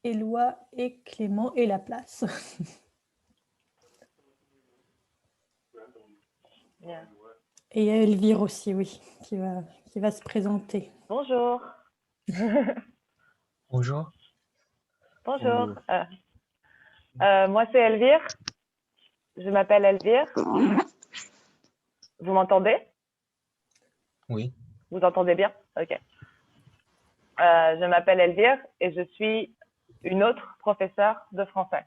Éloi et Clément et la place. Bien. Et Elvire aussi, oui, qui va se présenter. Bonjour. Bonjour. Bonjour. Moi, c'est Elvire. Je m'appelle Elvire. Vous m'entendez? Oui. Vous entendez bien? Ok. Je m'appelle Elvire et je suis une autre professeure de français.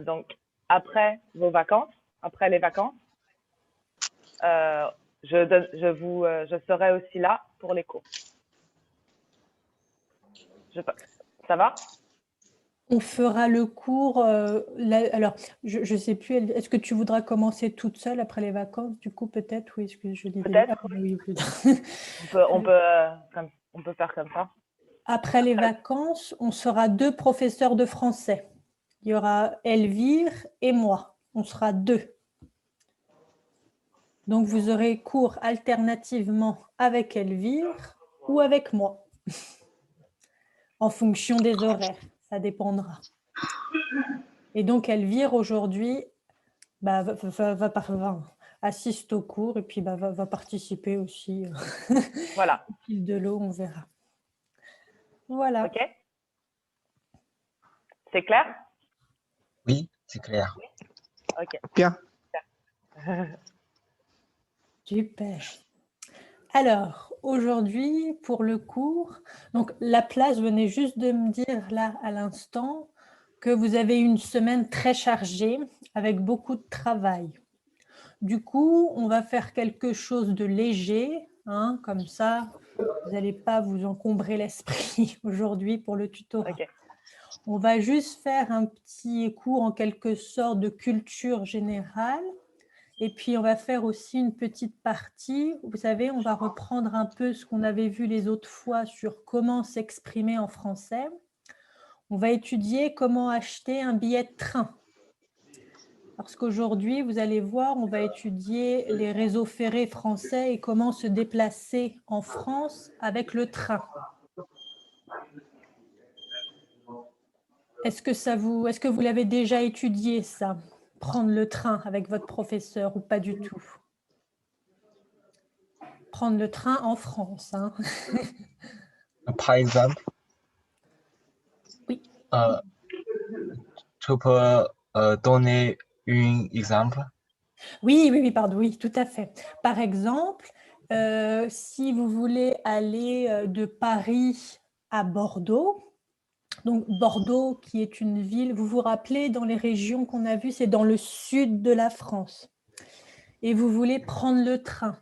Donc, après vos vacances, après les vacances, je serai aussi là pour les cours. Ça va? On fera le cours. Alors, je ne sais plus, est-ce que tu voudras commencer toute seule après les vacances? Du coup, peut-être, oui, est-ce que je disais. Peut-être. Oui, peut-être. On peut faire comme ça. Après les vacances, on sera 2 professeurs de français. Il y aura Elvire et moi. On sera 2. Donc, vous aurez cours alternativement avec Elvire ou avec moi, en fonction des horaires. Ça dépendra. Et donc, Elvire, aujourd'hui, assiste au cours et puis va participer aussi. Voilà. Au fil de l'eau, on verra. Voilà. Ok? C'est clair? Oui, c'est clair. Ok. Bien. Super. Alors, aujourd'hui, pour le cours, donc la place venait juste de me dire là à l'instant que vous avez une semaine très chargée avec beaucoup de travail. Du coup, on va faire quelque chose de léger, hein, comme ça, vous n'allez pas vous encombrer l'esprit aujourd'hui pour le tutorat. Ok. On va juste faire un petit cours en quelque sorte de culture générale. Et puis, on va faire aussi une petite partie. Vous savez, on va reprendre un peu ce qu'on avait vu les autres fois sur comment s'exprimer en français. On va étudier comment acheter un billet de train. Parce qu'aujourd'hui, vous allez voir, on va étudier les réseaux ferrés français et comment se déplacer en France avec le train. Est-ce que vous l'avez déjà étudié, ça? Prendre le train avec votre professeur ou pas du tout? Prendre le train en France, hein. Par exemple, Oui. Tu peux donner un exemple? Oui, pardon, oui, tout à fait. Par exemple, si vous voulez aller de Paris à Bordeaux, donc Bordeaux qui est une ville, vous vous rappelez, dans les régions qu'on a vues, c'est dans le sud de la France. Et vous voulez prendre le train.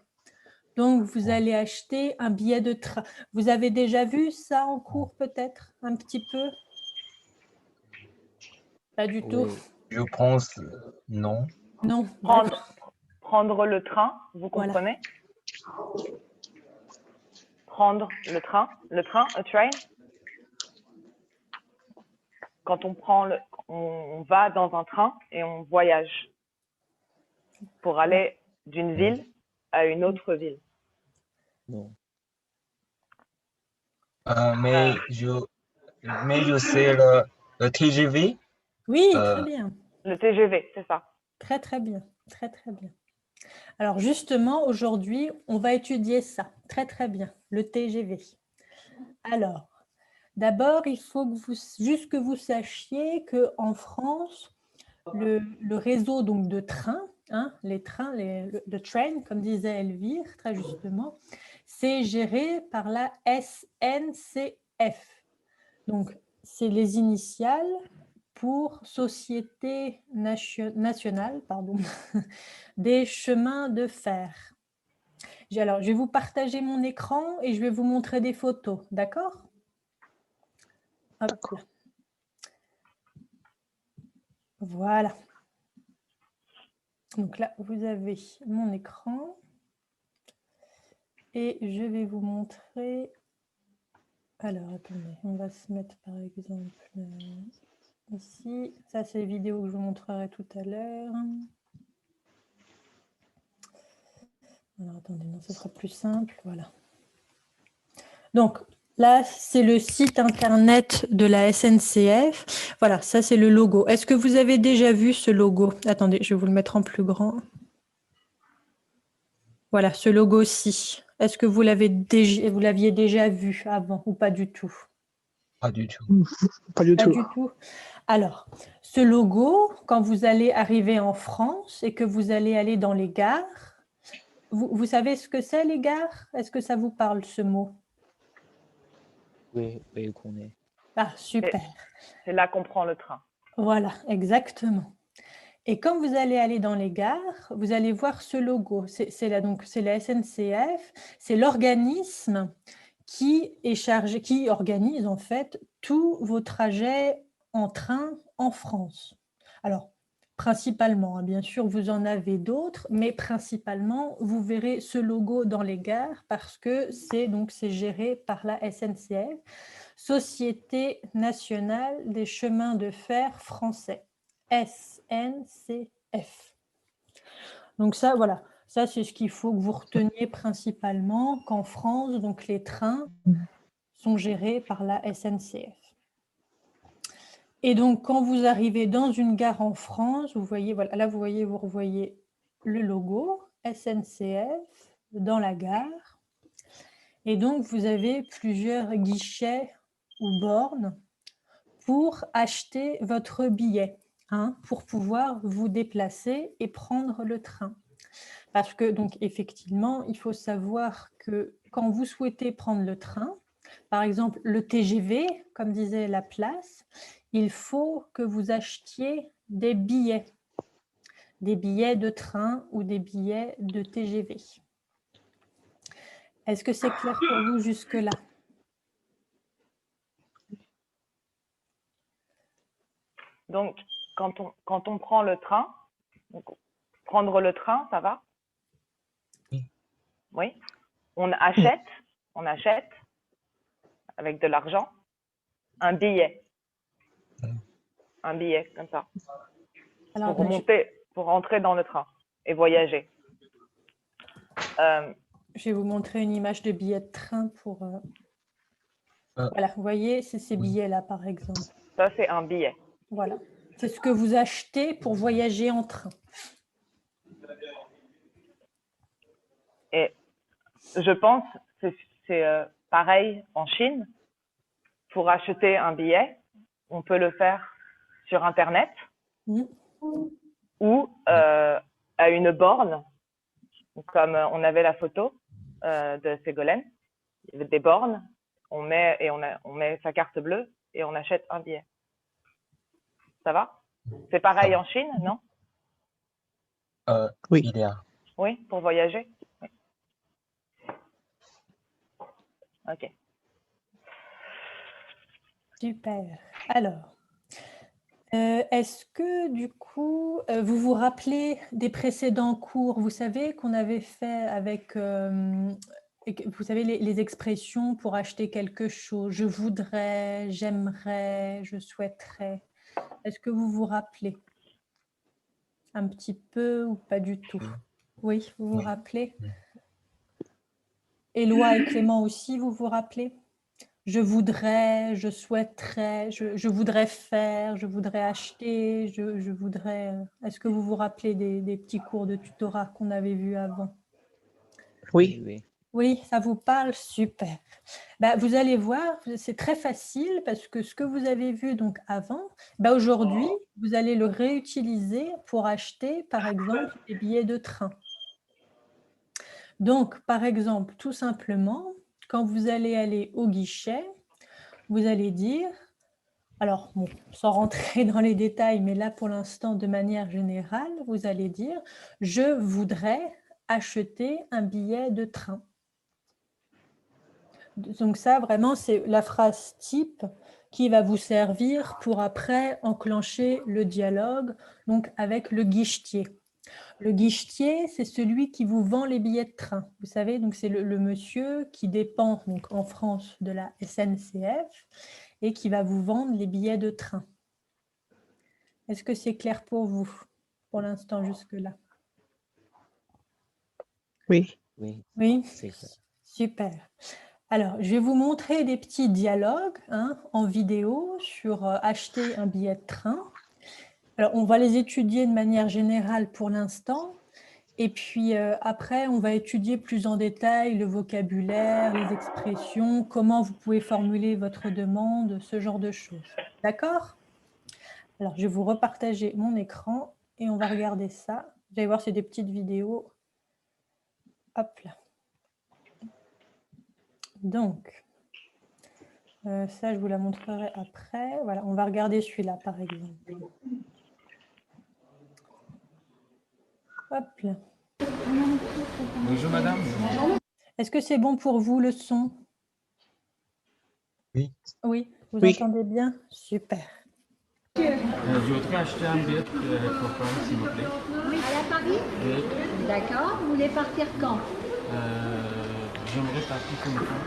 Donc, vous allez acheter un billet de train. Vous avez déjà vu ça en cours peut-être, un petit peu? Pas du tout? Je pense non. Non, d'accord. Prendre le train, vous Voilà. comprenez? Prendre le train, a train. Quand on va dans un train et on voyage pour aller d'une ville à une autre ville. Non. Mais je sais le TGV. Oui, très bien. Le TGV, c'est ça. Très, très bien. Très, très bien. Alors justement, aujourd'hui, on va étudier ça. Très, très bien. Le TGV. Alors, d'abord, il faut que vous sachiez qu'en France, le réseau donc, de trains, hein, les trains, le train, comme disait Elvire, très justement, c'est géré par la SNCF. Donc, c'est les initiales pour Société nationale des chemins de fer. Alors, je vais vous partager mon écran et je vais vous montrer des photos, d'accord? Hop là. Voilà. Donc là, vous avez mon écran et je vais vous montrer. Alors, attendez, on va se mettre par exemple ici. Ça, c'est les vidéos que je vous montrerai tout à l'heure. Alors, attendez, non, ce sera plus simple. Voilà. Donc, Là, c'est le site internet de la SNCF. Voilà, ça c'est le logo. Est-ce que vous avez déjà vu ce logo? Attendez, je vais vous le mettre en plus grand. Voilà, ce logo-ci. Est-ce que vous l'aviez déjà vu avant ou pas du tout? Pas du tout. Pas du Pas tout. du tout. Alors, ce logo, quand vous allez arriver en France et que vous allez aller dans les gares, vous savez ce que c'est les gares? Est-ce que ça vous parle ce mot? Oui, oui, qu'on est. Ah, super. C'est là qu'on prend le train. Voilà, exactement. Et quand vous allez aller dans les gares, vous allez voir ce logo. C'est la SNCF, c'est l'organisme qui est chargé, qui organise en fait tous vos trajets en train en France. Alors, principalement, hein, bien sûr, vous en avez d'autres, mais principalement, vous verrez ce logo dans les gares parce que c'est géré par la SNCF, Société nationale des chemins de fer français, SNCF. Donc ça, voilà, ça c'est ce qu'il faut que vous reteniez principalement, qu'en France, donc les trains sont gérés par la SNCF. Et donc, quand vous arrivez dans une gare en France, vous voyez, voilà, là, vous revoyez le logo SNCF dans la gare. Et donc, vous avez plusieurs guichets ou bornes pour acheter votre billet, hein, pour pouvoir vous déplacer et prendre le train. Parce que, donc, effectivement, il faut savoir que quand vous souhaitez prendre le train, par exemple, le TGV, comme disait Laplace, il faut que vous achetiez des billets de train ou des billets de TGV. Est-ce que c'est clair pour vous jusque-là? Donc, quand on prend le train, donc, prendre le train, ça va? Oui. Oui. On achète avec de l'argent un billet. Un billet, comme ça. Alors, Pour rentrer dans le train et voyager. je vais vous montrer une image de billet de train pour... Voilà, vous voyez, c'est ces Oui. billets-là, par exemple. Ça, c'est un billet. Voilà. C'est ce que vous achetez pour voyager en train. Et je pense que c'est pareil en Chine. Pour acheter un billet, on peut le faire sur Internet ou à une borne, comme on avait la photo de Ségolène. Il y avait des bornes, on met sa carte bleue et on achète un billet. Ça va? C'est pareil en Chine, non? Oui. Il y a. Oui, pour voyager? Oui. Ok. Super. Alors, est-ce que du coup, vous vous rappelez des précédents cours? Vous savez qu'on avait fait avec, vous savez, les expressions pour acheter quelque chose. Je voudrais, j'aimerais, je souhaiterais. Est-ce que vous vous rappelez un petit peu ou pas du tout? Oui, vous vous Oui. rappelez? Oui. Éloi et Clément aussi, vous vous rappelez? Je voudrais, je souhaiterais, je voudrais faire, je voudrais acheter, je voudrais... Est-ce que vous vous rappelez des petits cours de tutorat qu'on avait vus avant? Oui. Oui. Oui, ça vous parle? Super. Bah, vous allez voir, c'est très facile parce que ce que vous avez vu donc avant, bah, aujourd'hui, vous allez le réutiliser pour acheter, par exemple, des billets de train. Donc, par exemple, tout simplement, quand vous allez aller au guichet, vous allez dire, alors bon, sans rentrer dans les détails, mais là pour l'instant de manière générale, vous allez dire « Je voudrais acheter un billet de train ». Donc ça, vraiment, c'est la phrase type qui va vous servir pour après enclencher le dialogue donc avec le guichetier. Le guichetier, c'est celui qui vous vend les billets de train. Vous savez, donc c'est le monsieur qui dépend donc en France de la SNCF et qui va vous vendre les billets de train. Est-ce que c'est clair pour vous, pour l'instant jusque-là? Oui. Oui. Oui, C'est clair. super. Alors, je vais vous montrer des petits dialogues en vidéo sur acheter un billet de train. Alors, on va les étudier de manière générale pour l'instant. Et puis après, on va étudier plus en détail le vocabulaire, les expressions, comment vous pouvez formuler votre demande, ce genre de choses. D'accord? Alors, je vais vous repartager mon écran et on va regarder ça. Vous allez voir, c'est des petites vidéos. Hop là. Donc, ça, je vous la montrerai après. Voilà, on va regarder celui-là, par exemple. Hop là. Bonjour madame. Est-ce que c'est bon pour vous, le son? Oui. Oui, vous Oui. entendez bien? Super. Je voudrais acheter un billet pour Paris, s'il vous plaît. À Paris? Oui. D'accord. Vous voulez partir quand? J'aimerais partir ce matin.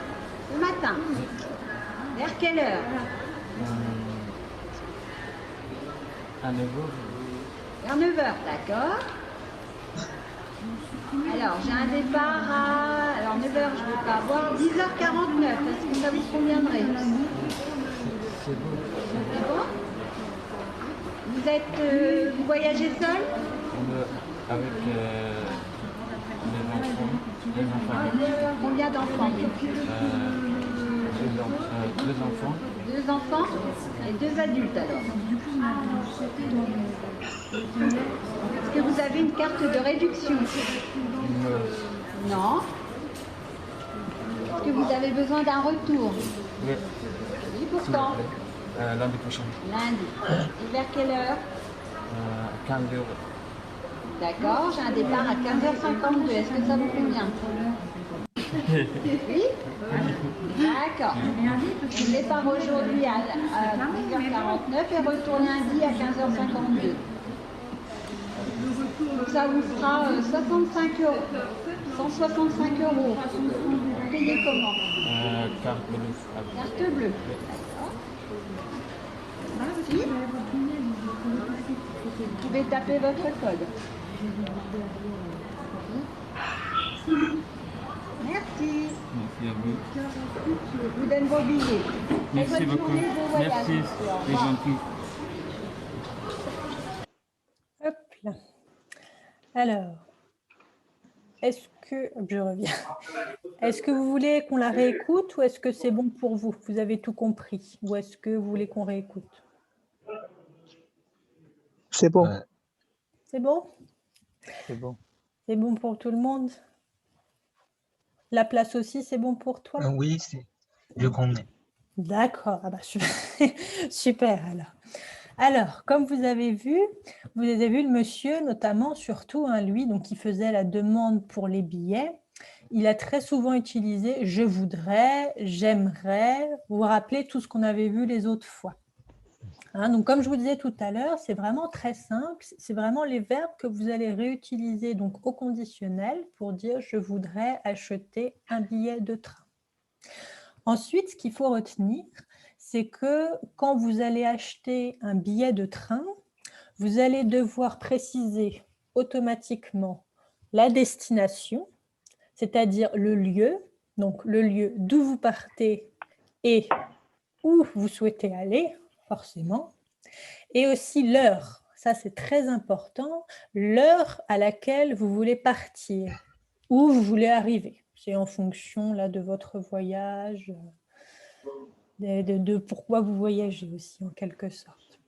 Ce matin. Vers quelle heure? À 9h. Vers 9 heures, d'accord. Alors, j'ai un départ à... Alors, 9 heures, je ne vais pas avoir. 10h49, est-ce que ça vous conviendrait? C'est bon. C'est bon? Vous êtes... vous voyagez seul? Avec les enfants. Combien d'enfants? Deux enfants. 2 enfants et 2 adultes, alors. Est-ce que vous avez une carte de réduction? Non. Est-ce que vous avez besoin d'un retour? Oui. Oui, pour quand? Lundi prochain. Lundi. Et vers quelle heure? 15h. D'accord, j'ai un départ à 15h52. Est-ce que ça vous convient? Oui? D'accord. Je départ aujourd'hui à 10h49 et retour lundi à 15h52. Donc ça vous fera 65 €. 165 €. Vous payez comment? Carte bleue. Carte bleue. D'accord. Si. Vous pouvez taper votre code. Merci. Merci à vous. Je vous donne vos billets. Merci Bonne beaucoup. journée, bon voyage, Merci, monsieur. Au c'est revoir. gentil. Hop là. Alors, est-ce que... Je reviens. Est-ce que vous voulez qu'on la réécoute ou est-ce que c'est bon pour vous? Vous avez tout compris? Ou est-ce que vous voulez qu'on réécoute? C'est bon. C'est bon? C'est bon. C'est bon pour tout le monde? La place aussi, c'est bon pour toi? Oui, je connais. D'accord, ah bah, super alors. Alors, comme vous avez vu le monsieur notamment, surtout, lui, donc qui faisait la demande pour les billets, il a très souvent utilisé « je voudrais »,« j'aimerais », vous vous rappelez tout ce qu'on avait vu les autres fois. Donc, comme je vous disais tout à l'heure, c'est vraiment très simple, c'est vraiment les verbes que vous allez réutiliser donc au conditionnel pour dire « je voudrais acheter un billet de train ». Ensuite, ce qu'il faut retenir, c'est que quand vous allez acheter un billet de train, vous allez devoir préciser automatiquement la destination, c'est-à-dire le lieu, donc le lieu d'où vous partez et où vous souhaitez aller, forcément, et aussi l'heure. Ça, c'est très important, l'heure à laquelle vous voulez partir, où vous voulez arriver. C'est en fonction là, de votre voyage, de pourquoi vous voyagez aussi, en quelque sorte.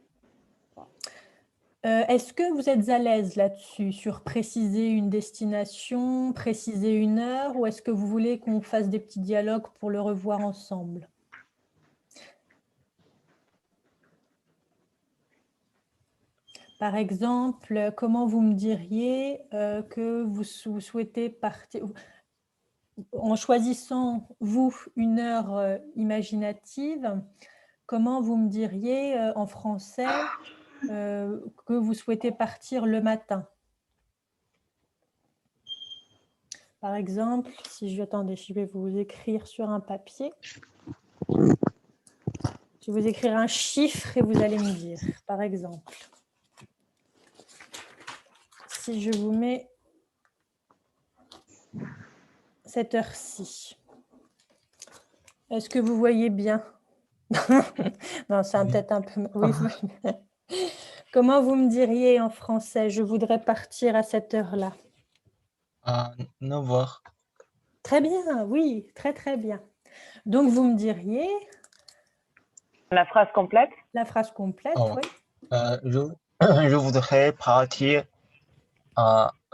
Est-ce que vous êtes à l'aise là-dessus, sur préciser une destination, préciser une heure, ou est-ce que vous voulez qu'on fasse des petits dialogues pour le revoir ensemble? Par exemple, comment vous me diriez que vous souhaitez partir, en choisissant, vous, une heure imaginative, comment vous me diriez en français que vous souhaitez partir le matin? Par exemple, si je... Attendez, je vais vous écrire sur un papier. Je vais vous écrire un chiffre et vous allez me dire, par exemple. Si je vous mets cette heure-ci. Est-ce que vous voyez bien? Non, c'est Oui. peut-être un peu... Oui, Comment vous me diriez en français? Je voudrais partir à cette heure-là. À 9 heures. Très bien, oui, très très bien. Donc, vous me diriez La phrase complète? la phrase complète, Oh. oui. Je voudrais partir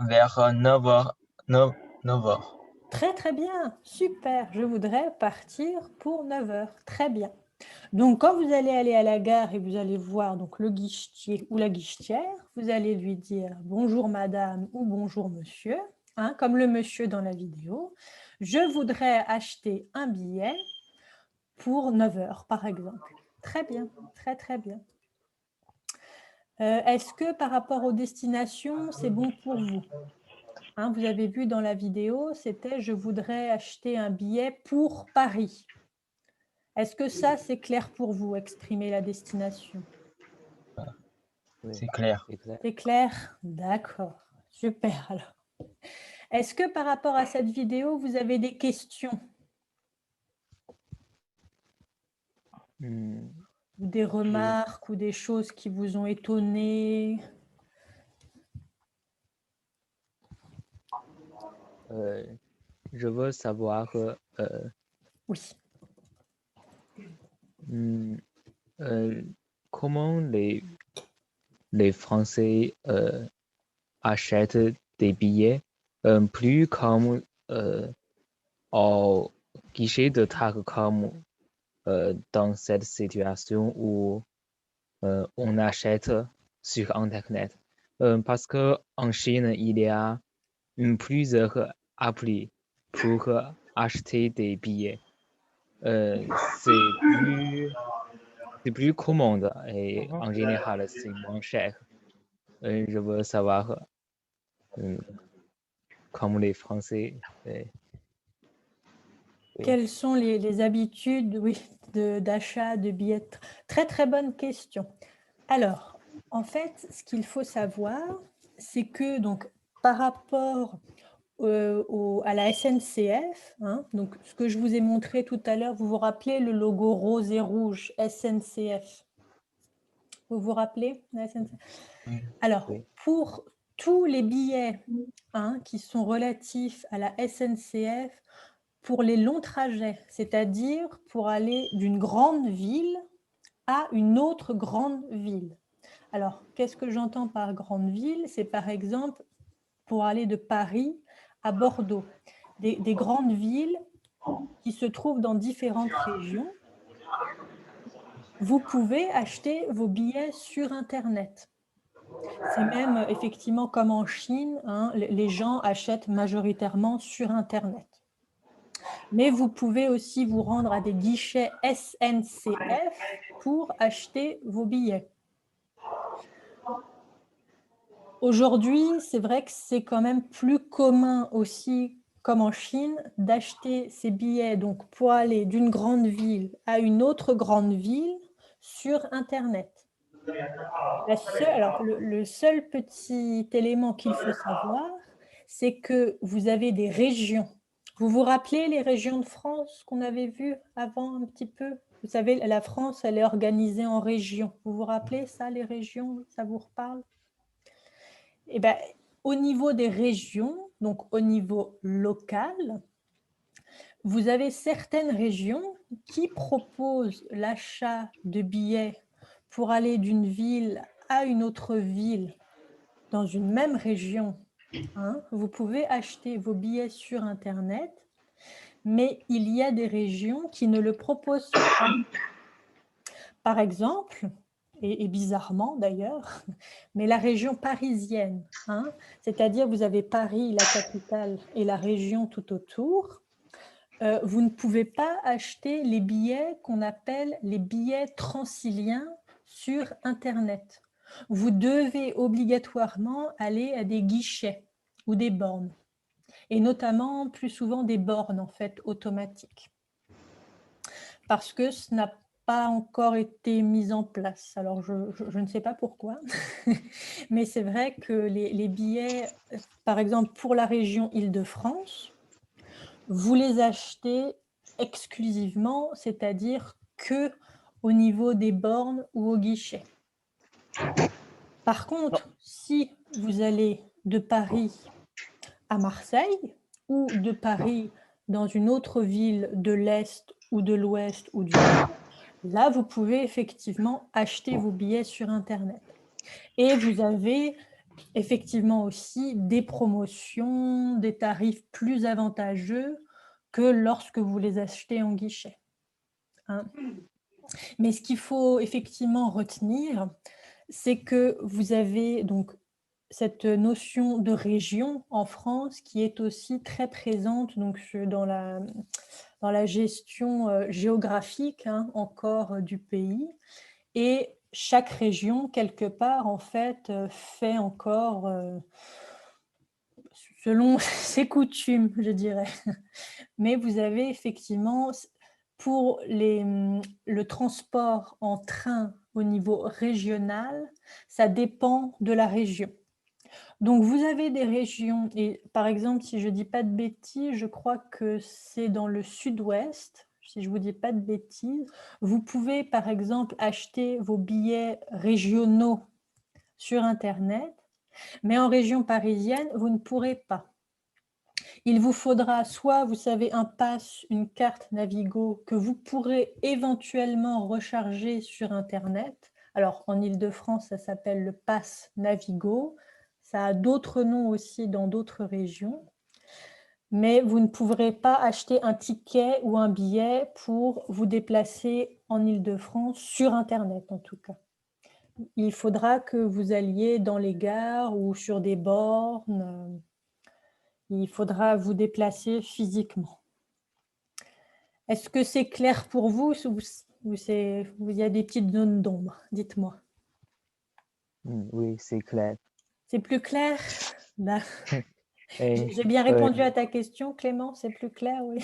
vers 9 heures. 9 heures. Très très bien, super. Je voudrais partir pour 9 heures. Très bien. Donc, quand vous allez aller à la gare et vous allez voir donc, le guichetier ou la guichetière, vous allez lui dire « Bonjour madame » ou « Bonjour monsieur hein, », comme le monsieur dans la vidéo. « Je voudrais acheter un billet pour 9 heures, par exemple. » Très bien, très très bien. Est-ce que par rapport aux destinations, c'est bon pour vous? Hein, vous avez vu dans la vidéo, c'était « Je voudrais acheter un billet pour Paris ». Est-ce que ça, c'est clair pour vous, exprimer la destination? Oui, C'est clair. exact. C'est clair? D'accord. Super alors. Est-ce que par rapport à cette vidéo, vous avez des questions Hmm, ou des remarques ou des choses qui vous ont étonné? je veux savoir Oui. hmm, comment les Français achètent des billets plus comme au guichet de Tagcom dans cette situation où on achète sur Internet. Parce qu'en Chine, il y a plusieurs applis pour acheter des billets. C'est plus commode et en général, c'est moins cher. Je veux savoir comme les Français. Oui. Quelles sont les habitudes oui, d'achat de billets? Très, très bonne question. Alors, en fait, ce qu'il faut savoir, c'est que donc, par rapport à la SNCF, hein, donc ce que je vous ai montré tout à l'heure, vous vous rappelez le logo rose et rouge SNCF? Vous vous rappelez la SNCF? Oui. Alors, Oui. pour tous les billets hein, qui sont relatifs à la SNCF, pour les longs trajets, c'est-à-dire pour aller d'une grande ville à une autre grande ville. Alors, qu'est-ce que j'entends par grande ville? C'est par exemple pour aller de Paris à Bordeaux, des grandes villes qui se trouvent dans différentes régions. Vous pouvez acheter vos billets sur Internet. C'est même effectivement comme en Chine, hein, les gens achètent majoritairement sur Internet. Mais vous pouvez aussi vous rendre à des guichets SNCF pour acheter vos billets. Aujourd'hui, c'est vrai que c'est quand même plus commun aussi, comme en Chine, d'acheter ces billets donc, pour aller d'une grande ville à une autre grande ville sur Internet. Alors, le seul petit élément qu'il faut savoir, c'est que vous avez des régions. Vous vous rappelez les régions de France qu'on avait vues avant un petit peu? Vous savez, la France, elle est organisée en régions. Vous vous rappelez ça, les régions? Ça vous reparle? Eh bien, au niveau des régions, donc au niveau local, vous avez certaines régions qui proposent l'achat de billets pour aller d'une ville à une autre ville dans une même région. Hein, vous pouvez acheter vos billets sur Internet, mais il y a des régions qui ne le proposent pas. Par exemple, et bizarrement d'ailleurs, mais la région parisienne, hein, c'est-à-dire vous avez Paris, la capitale, et la région tout autour, vous ne pouvez pas acheter les billets qu'on appelle les billets transiliens sur Internet. Vous devez obligatoirement aller à des guichets ou des bornes, et notamment plus souvent des bornes en fait automatiques, parce que ce n'a pas encore été mis en place. Alors, je ne sais pas pourquoi, mais c'est vrai que les billets, par exemple, pour la région Île-de-France, vous les achetez exclusivement, c'est-à-dire que au niveau des bornes ou au guichet. Par contre, si vous allez de Paris à Marseille ou de Paris dans une autre ville de l'Est ou de l'Ouest ou du Nord, là, vous pouvez effectivement acheter vos billets sur Internet. Et vous avez effectivement aussi des promotions, des tarifs plus avantageux que lorsque vous les achetez en guichet. Hein. Mais ce qu'il faut effectivement retenir, c'est que vous avez donc cette notion de région en France qui est aussi très présente donc, dans la gestion géographique encore du pays. Et chaque région, quelque part, en fait, fait encore selon ses coutumes, je dirais. Mais vous avez effectivement, pour le transport en train au niveau régional, ça dépend de la région. Donc, vous avez des régions, et par exemple, si je ne dis pas de bêtises, je crois que c'est dans le sud-ouest, si je ne vous dis pas de bêtises, vous pouvez par exemple acheter vos billets régionaux sur Internet, mais en région parisienne, vous ne pourrez pas. Il vous faudra soit, vous savez, un pass, une carte Navigo que vous pourrez éventuellement recharger sur Internet. Alors, en Île-de-France, ça s'appelle le pass Navigo. Ça a d'autres noms aussi dans d'autres régions. Mais vous ne pourrez pas acheter un ticket ou un billet pour vous déplacer en Île-de-France sur Internet, en tout cas. Il faudra que vous alliez dans les gares ou sur des bornes. Il faudra vous déplacer physiquement. Est-ce que c'est clair pour vous ou il y a des petites zones d'ombre? Dites-moi. Oui, c'est clair. C'est plus clair? Et, J'ai bien répondu à ta question, Clément? C'est plus clair, oui.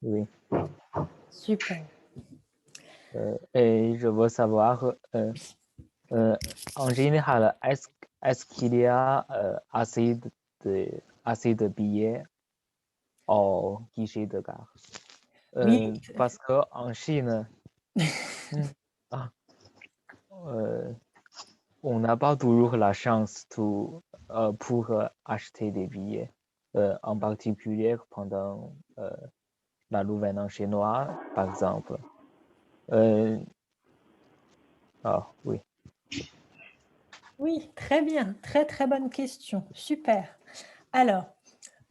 oui. Super. Et je veux savoir, en général, est-ce qu'il y a assez de billets au guichet de gare? Oui. Parce qu'en Chine, on n'a pas toujours la chance pour acheter des billets, en particulier pendant la Nouvel An chinois, par exemple. Oui. Oui, très bien. Très, très bonne question. Super. Alors,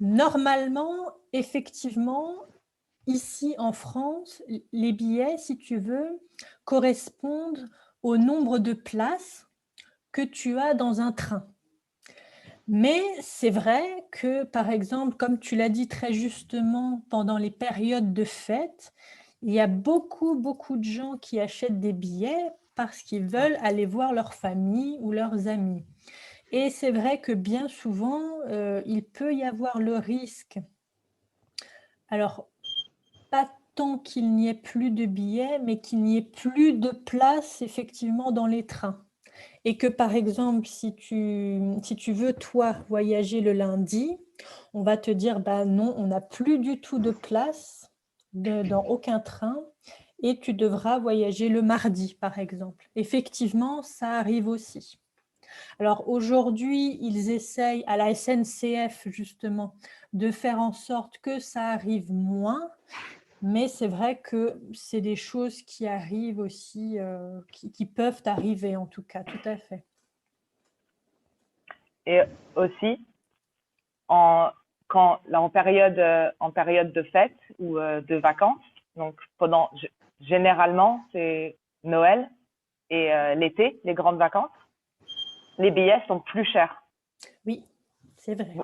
normalement, effectivement, ici en France, les billets, si tu veux, correspondent au nombre de places que tu as dans un train. Mais c'est vrai que, par exemple, comme tu l'as dit très justement, pendant les périodes de fête, il y a beaucoup de gens qui achètent des billets parce qu'ils veulent aller voir leur famille ou leurs amis. Et c'est vrai que bien souvent, il peut y avoir le risque, alors pas tant qu'il n'y ait plus de billets, mais qu'il n'y ait plus de place effectivement dans les trains. Et que par exemple, si tu veux, toi, voyager le lundi, on va te dire, bah non, on n'a plus du tout de place dans aucun train et tu devras voyager le mardi, par exemple. Effectivement, ça arrive aussi. Alors aujourd'hui, ils essayent à la SNCF, justement, de faire en sorte que ça arrive moins. Mais c'est vrai que c'est des choses qui arrivent aussi, qui peuvent arriver en tout cas, tout à fait. Et aussi, en période de fête ou de vacances, donc généralement c'est Noël et l'été, les grandes vacances, les billets sont plus chers. Oui, c'est vrai,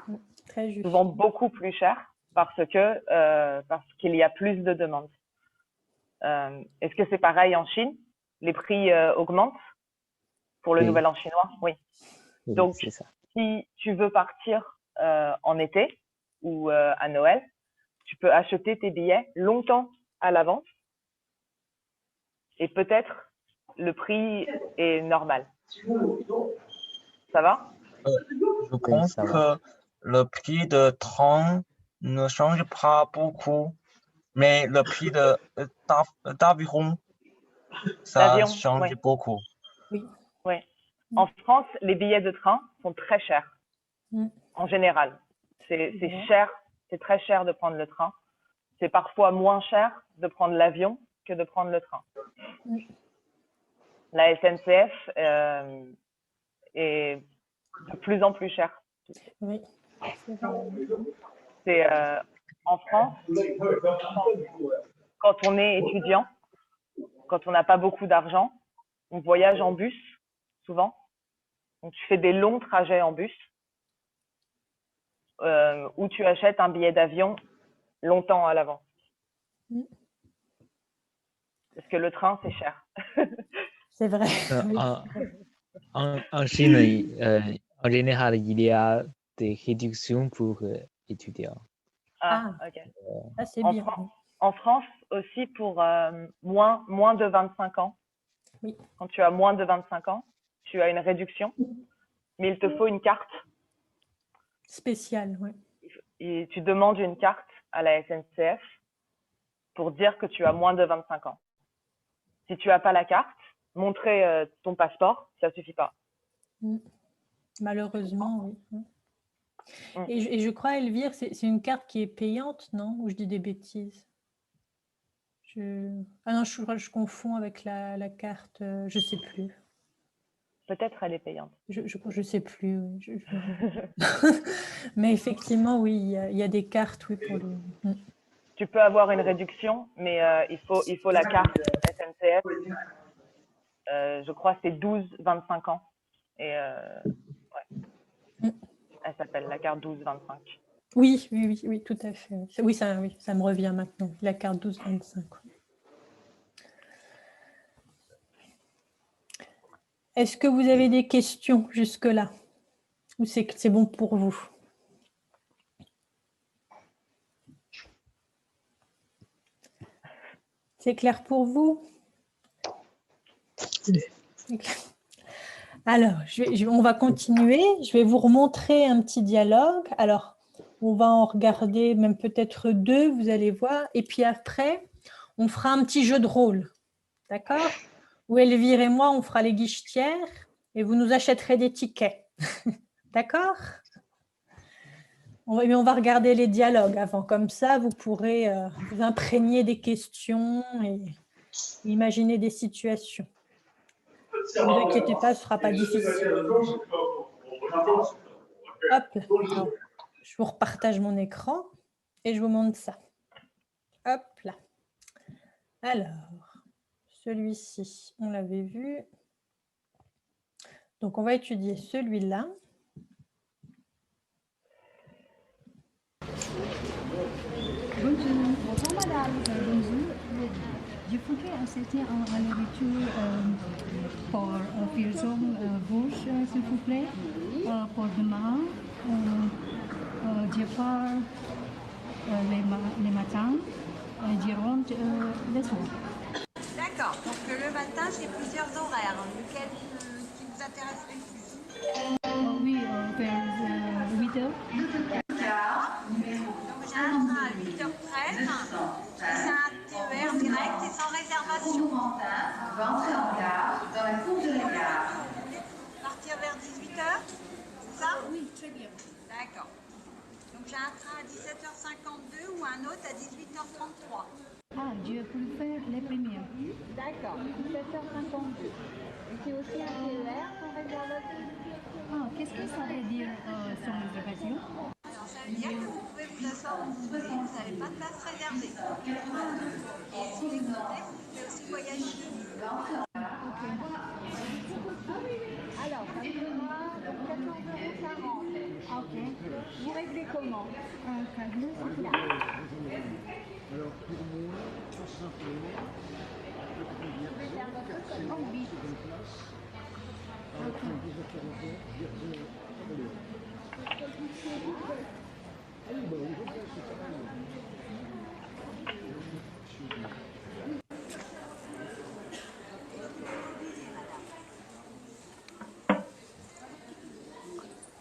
très juste. Souvent beaucoup plus chers parce qu'il y a plus de demandes. Est-ce que c'est pareil en Chine? Les prix augmentent pour le Nouvel An chinois? Oui. Donc, si tu veux partir en été ou à Noël, tu peux acheter tes billets longtemps à l'avance et peut-être le prix est normal. Ça va? Je pense que le prix de train ne change pas beaucoup Mais le prix d'avion, ça L'avion, change oui. beaucoup. Oui. Oui. En France, les billets de train sont très chers, Mm. en général. C'est Ouais. cher, c'est très cher de prendre le train. C'est parfois moins cher de prendre l'avion que de prendre le train. Mm. La SNCF est de plus en plus chère. Oui. C'est vrai. C'est en France, quand on est étudiant, quand on n'a pas beaucoup d'argent, on voyage en bus souvent. Donc tu fais des longs trajets en bus où tu achètes un billet d'avion longtemps à l'avance. Mm. Parce que le train, c'est cher. C'est vrai. Euh, Oui. en Chine, en général, il y a des réductions pour étudiants. Ah, Ah, ok. ça c'est En, bien. Fran- en France aussi, pour moins de 25 ans, Oui. quand tu as moins de 25 ans, tu as une réduction, mais il te faut une carte. Spécial, oui. Et tu demandes une carte à la SNCF pour dire que tu as moins de 25 ans. Si tu n'as pas la carte, montrer ton passeport, ça ne suffit pas. Mm. Malheureusement, oui. Mm. Et je crois, Elvire, c'est une carte qui est payante, non? Ou je dis des bêtises? Ah non, je confonds avec la carte, je ne sais plus. Peut-être elle est payante. Je sais plus. Oui. Mais effectivement, oui, il y a des cartes, oui, pour le. Mm. Tu peux avoir une réduction, mais il faut la carte SNCF. Je crois que c'est 12-25 ans. Et Mm. elle s'appelle la carte 12-25. Oui, tout à fait. Oui, ça me revient maintenant. La carte 12-25. Est-ce que vous avez des questions jusque-là? Ou c'est bon pour vous? C'est clair pour vous? C'est clair. Alors, on va continuer. Je vais vous remontrer un petit dialogue. Alors, on va en regarder même peut-être 2, vous allez voir. Et puis après, on fera un petit jeu de rôle. D'accord? Où Elvire et moi, on fera les guichetières et vous nous achèterez des tickets. D'accord? Mais on va regarder les dialogues avant. Comme ça, vous pourrez vous imprégner des questions et imaginer des situations. Ne vous inquiétez pas, ce ne sera pas difficile. Hop là. Alors, je vous repartage mon écran et je vous montre ça. Hop là. Alors, celui-ci, on l'avait vu. Donc, on va étudier celui-là. Bonjour madame, bonjour. Je voudrais assister à la lecture pour Filson Gauche, s'il vous plaît. Pour demain, je pars les matins, Gironde le soir. D'accord, donc le matin, j'ai plusieurs horaires. Lequel qui vous intéresse le plus? Oui, vers 8 heures. Donc j'ai un train à 8h13 et c'est un TER direct et sans réservation. Rentrez en gare dans la cour de la gare. Vous voulez partir vers 18h? C'est ça? Oui, très bien. D'accord. Donc j'ai un train à 17h52 ou un autre à 18h33. Ah, je préfère les premières. D'accord, 17h52. Et c'est aussi un TER sans réservation. Ah, qu'est-ce que ça veut dire sans réservation? Alors ça veut dire que vous pouvez vous asseoir où vous voulez, vous n'avez pas de place réservée. Et si vous voulez, vous pouvez aussi voyager de nuit. Alors, ça sera 14h40. Ok. Vous réglez comment? Carte bleue, s'il vous plaît. Vous pouvez faire votre commande. Oui.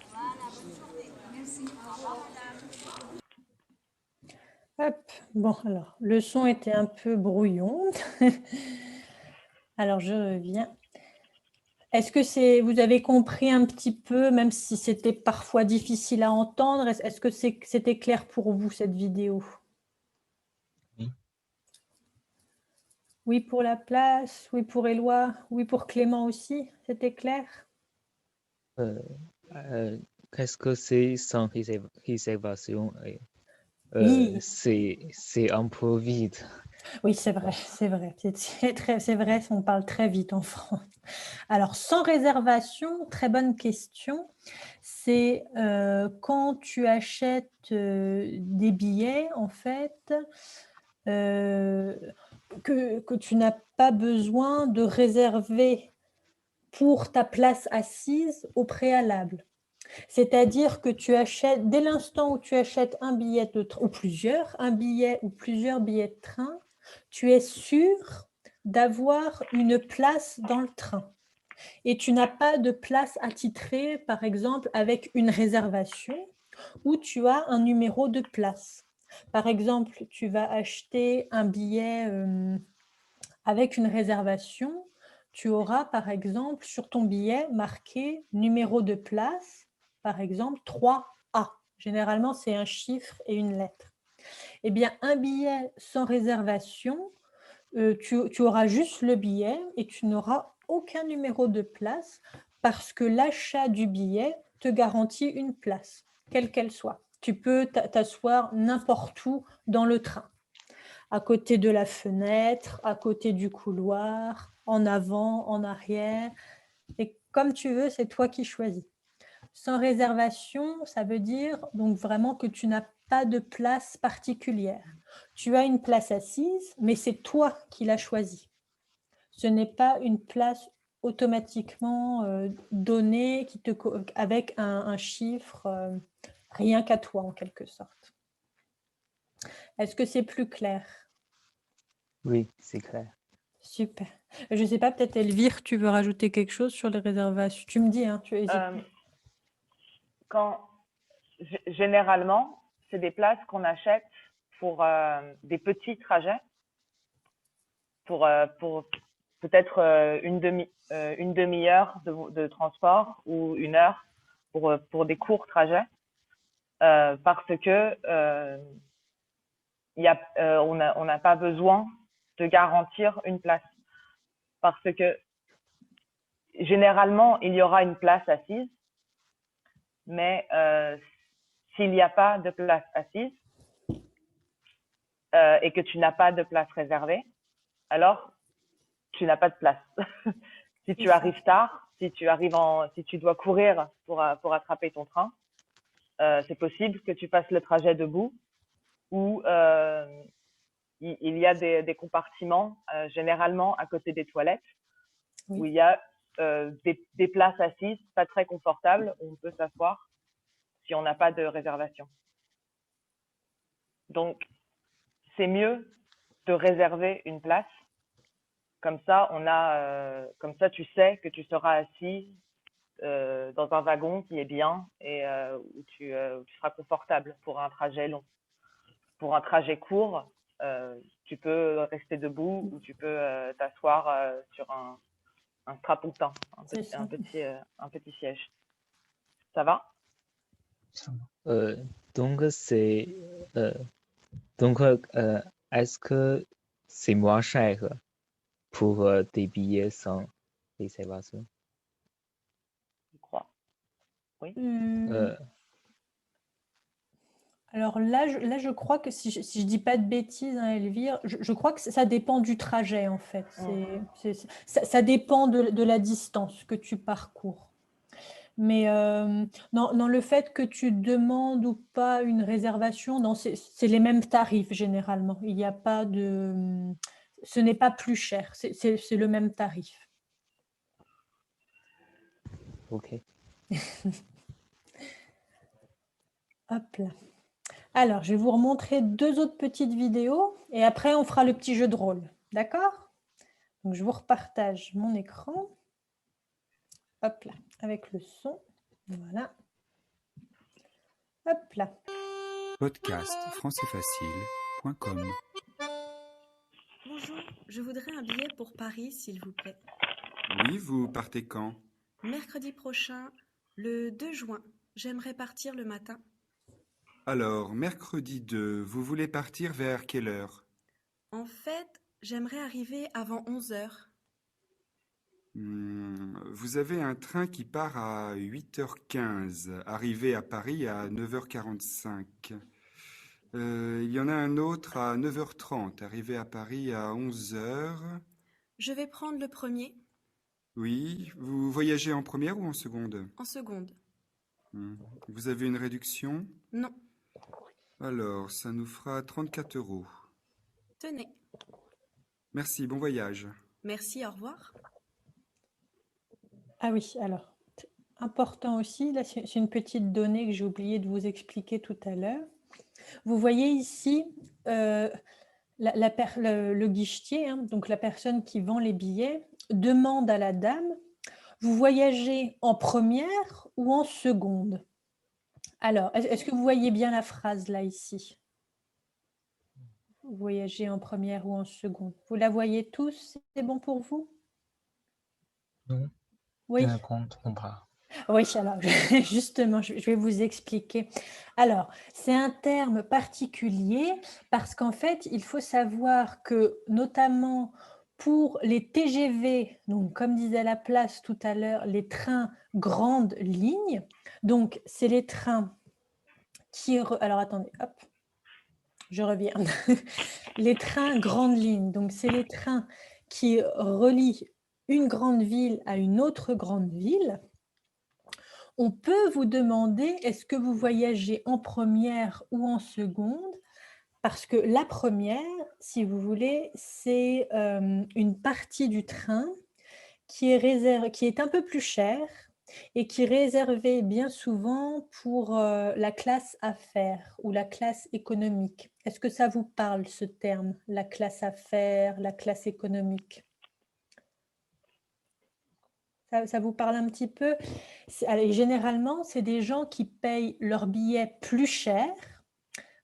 Voilà, bonne journée. Merci. Au revoir, madame. Hop. Bon, alors, le son était un peu brouillon. Alors, je reviens. Est-ce que vous avez compris un petit peu, même si c'était parfois difficile à entendre, est-ce que c'était clair pour vous, cette vidéo? Oui. Oui pour la place, oui pour Éloi, oui pour Clément aussi, c'était clair? Qu'est-ce que c'est sans réservation? Oui. C'est un peu vide. Oui, c'est vrai, c'est vrai. C'est vrai, on parle très vite en France. Alors, sans réservation, très bonne question. C'est quand tu achètes des billets, en fait, que tu n'as pas besoin de réserver pour ta place assise au préalable. C'est-à-dire que tu achètes, dès l'instant où tu achètes un billet de train, ou plusieurs, un billet ou plusieurs billets de train, tu es sûr d'avoir une place dans le train. Et tu n'as pas de place attitrée, par exemple, avec une réservation, où tu as un numéro de place. Par exemple, tu vas acheter un billet avec une réservation, tu auras, par exemple, sur ton billet marqué numéro de place, par exemple 3A. Généralement, c'est un chiffre et une lettre. Eh bien, un billet sans réservation, tu auras juste le billet et tu n'auras aucun numéro de place parce que l'achat du billet te garantit une place, quelle qu'elle soit. Tu peux t'asseoir n'importe où dans le train, à côté de la fenêtre, à côté du couloir, en avant, en arrière. Et comme tu veux, c'est toi qui choisis. Sans réservation, ça veut dire donc vraiment que tu n'as pas de place particulière. Tu as une place assise, mais c'est toi qui l'as choisie. Ce n'est pas une place automatiquement donnée avec un chiffre rien qu'à toi, en quelque sorte. Est-ce que c'est plus clair? Oui, c'est clair. Super. Je ne sais pas, peut-être Elvire, tu veux rajouter quelque chose sur les réservations? Tu me dis, hein, tu hésites. Généralement, c'est des places qu'on achète pour des petits trajets, pour peut-être une demi-heure de transport ou une heure pour des courts trajets, parce que on n'a pas besoin de garantir une place, parce que généralement il y aura une place assise, mais s'il n'y a pas de place assise et que tu n'as pas de place réservée, alors tu n'as pas de place. Si tu arrives tard, si tu dois courir pour attraper ton train, c'est possible que tu fasses le trajet debout, ou il y a des compartiments généralement à côté des toilettes, où il y a des places assises pas très confortables où on peut s'asseoir si on n'a pas de réservation. Donc, c'est mieux de réserver une place. Comme ça, comme ça, tu sais que tu seras assis dans un wagon qui est bien et où tu seras confortable pour un trajet long. Pour un trajet court, tu peux rester debout ou tu peux t'asseoir sur un strapontin, un petit siège. Ça va? Donc, est-ce que c'est moins cher pour des billets sans réservation? Je crois. Oui. Alors là, je crois que si je ne dis pas de bêtises, hein, Elvire, je crois que ça dépend du trajet, en fait. Ça dépend de la distance que tu parcours. Mais dans le fait que tu demandes ou pas une réservation, non, c'est les mêmes tarifs généralement. Il n'y a pas de... Ce n'est pas plus cher, c'est le même tarif. Ok. Hop là. Alors, je vais vous remontrer 2 autres petites vidéos et après, on fera le petit jeu de rôle. D'accord? Donc, je vous repartage mon écran. Hop là, avec le son. Voilà. Hop là. Podcast françaisfacile.fr Bonjour, je voudrais un billet pour Paris, s'il vous plaît. Oui, vous partez quand? Mercredi prochain, le 2 juin. J'aimerais partir le matin. Alors, mercredi 2, vous voulez partir vers quelle heure? En fait, j'aimerais arriver avant 11 heures. Vous avez un train qui part à 8h15, arrivé à Paris à 9h45. Il y en a un autre à 9h30, arrivé à Paris à 11h. Je vais prendre le premier. Oui, vous voyagez en première ou en seconde? En seconde. Vous avez une réduction? Non. Alors, ça nous fera 34 €. Tenez. Merci, bon voyage. Merci, au revoir. Ah oui, alors, important aussi, là c'est une petite donnée que j'ai oublié de vous expliquer tout à l'heure. Vous voyez ici le guichetier, hein, donc la personne qui vend les billets, demande à la dame, vous voyagez en première ou en seconde? Alors, est-ce que vous voyez bien la phrase là ici? Vous voyagez en première ou en seconde? Vous la voyez tous? C'est bon pour vous? Non, Oui. je ne comprends pas. Oui, alors justement, je vais vous expliquer. Alors, c'est un terme particulier parce qu'en fait, il faut savoir que notamment pour les TGV, donc comme disait Laplace tout à l'heure, les trains grande ligne, donc c'est les trains qui... Alors attendez, hop, je reviens. Les trains grande ligne, donc c'est les trains qui relient une grande ville à une autre grande ville. On peut vous demander, est-ce que vous voyagez en première ou en seconde? Parce que la première, si vous voulez, c'est une partie du train qui est un peu plus chère et qui est réservée bien souvent pour la classe affaires ou la classe économique. Est-ce que ça vous parle, ce terme, la classe affaires, la classe économique? Ça vous parle un petit peu? Allez, généralement, c'est des gens qui payent leur billet plus cher,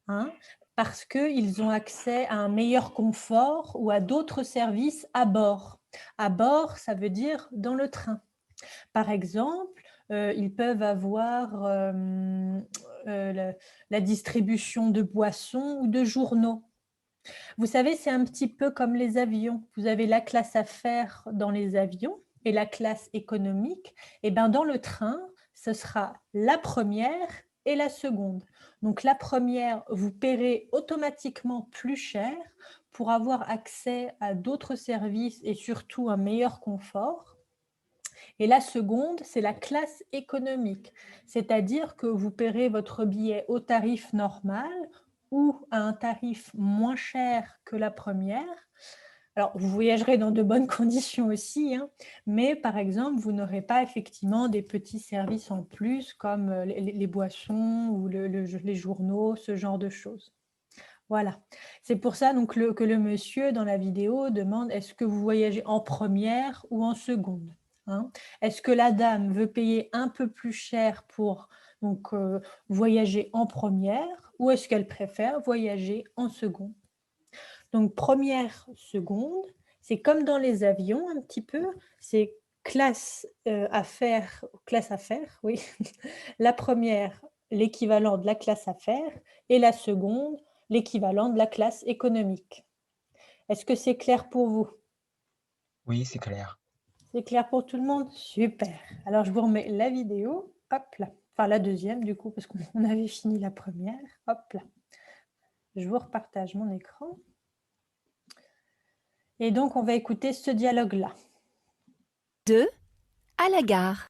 hein, parce qu'ils ont accès à un meilleur confort ou à d'autres services à bord. À bord, ça veut dire dans le train. Par exemple, ils peuvent avoir la distribution de boissons ou de journaux. Vous savez, c'est un petit peu comme les avions. Vous avez la classe affaires dans les avions et la classe économique. Et bien, dans le train, ce sera la première et la seconde. Donc, la première, vous paierez automatiquement plus cher pour avoir accès à d'autres services et surtout un meilleur confort. Et la seconde, c'est la classe économique, c'est-à-dire que vous paierez votre billet au tarif normal ou à un tarif moins cher que la première. Alors, vous voyagerez dans de bonnes conditions aussi, hein, mais par exemple, vous n'aurez pas effectivement des petits services en plus comme les boissons ou les journaux, ce genre de choses. Voilà, c'est pour ça donc, que le monsieur dans la vidéo demande est-ce que vous voyagez en première ou en seconde, hein? Est-ce que la dame veut payer un peu plus cher pour donc, voyager en première ou est-ce qu'elle préfère voyager en seconde? Donc, première, seconde, c'est comme dans les avions un petit peu, c'est classe affaires, oui. La première, l'équivalent de la classe affaires et la seconde, l'équivalent de la classe économique. Est-ce que c'est clair pour vous? Oui, c'est clair. C'est clair pour tout le monde? Super. Alors, je vous remets la vidéo. Hop là. Enfin, la deuxième, du coup, parce qu'on avait fini la première. Hop là. Je vous repartage mon écran. Et donc, on va écouter ce dialogue-là. 2. À la gare.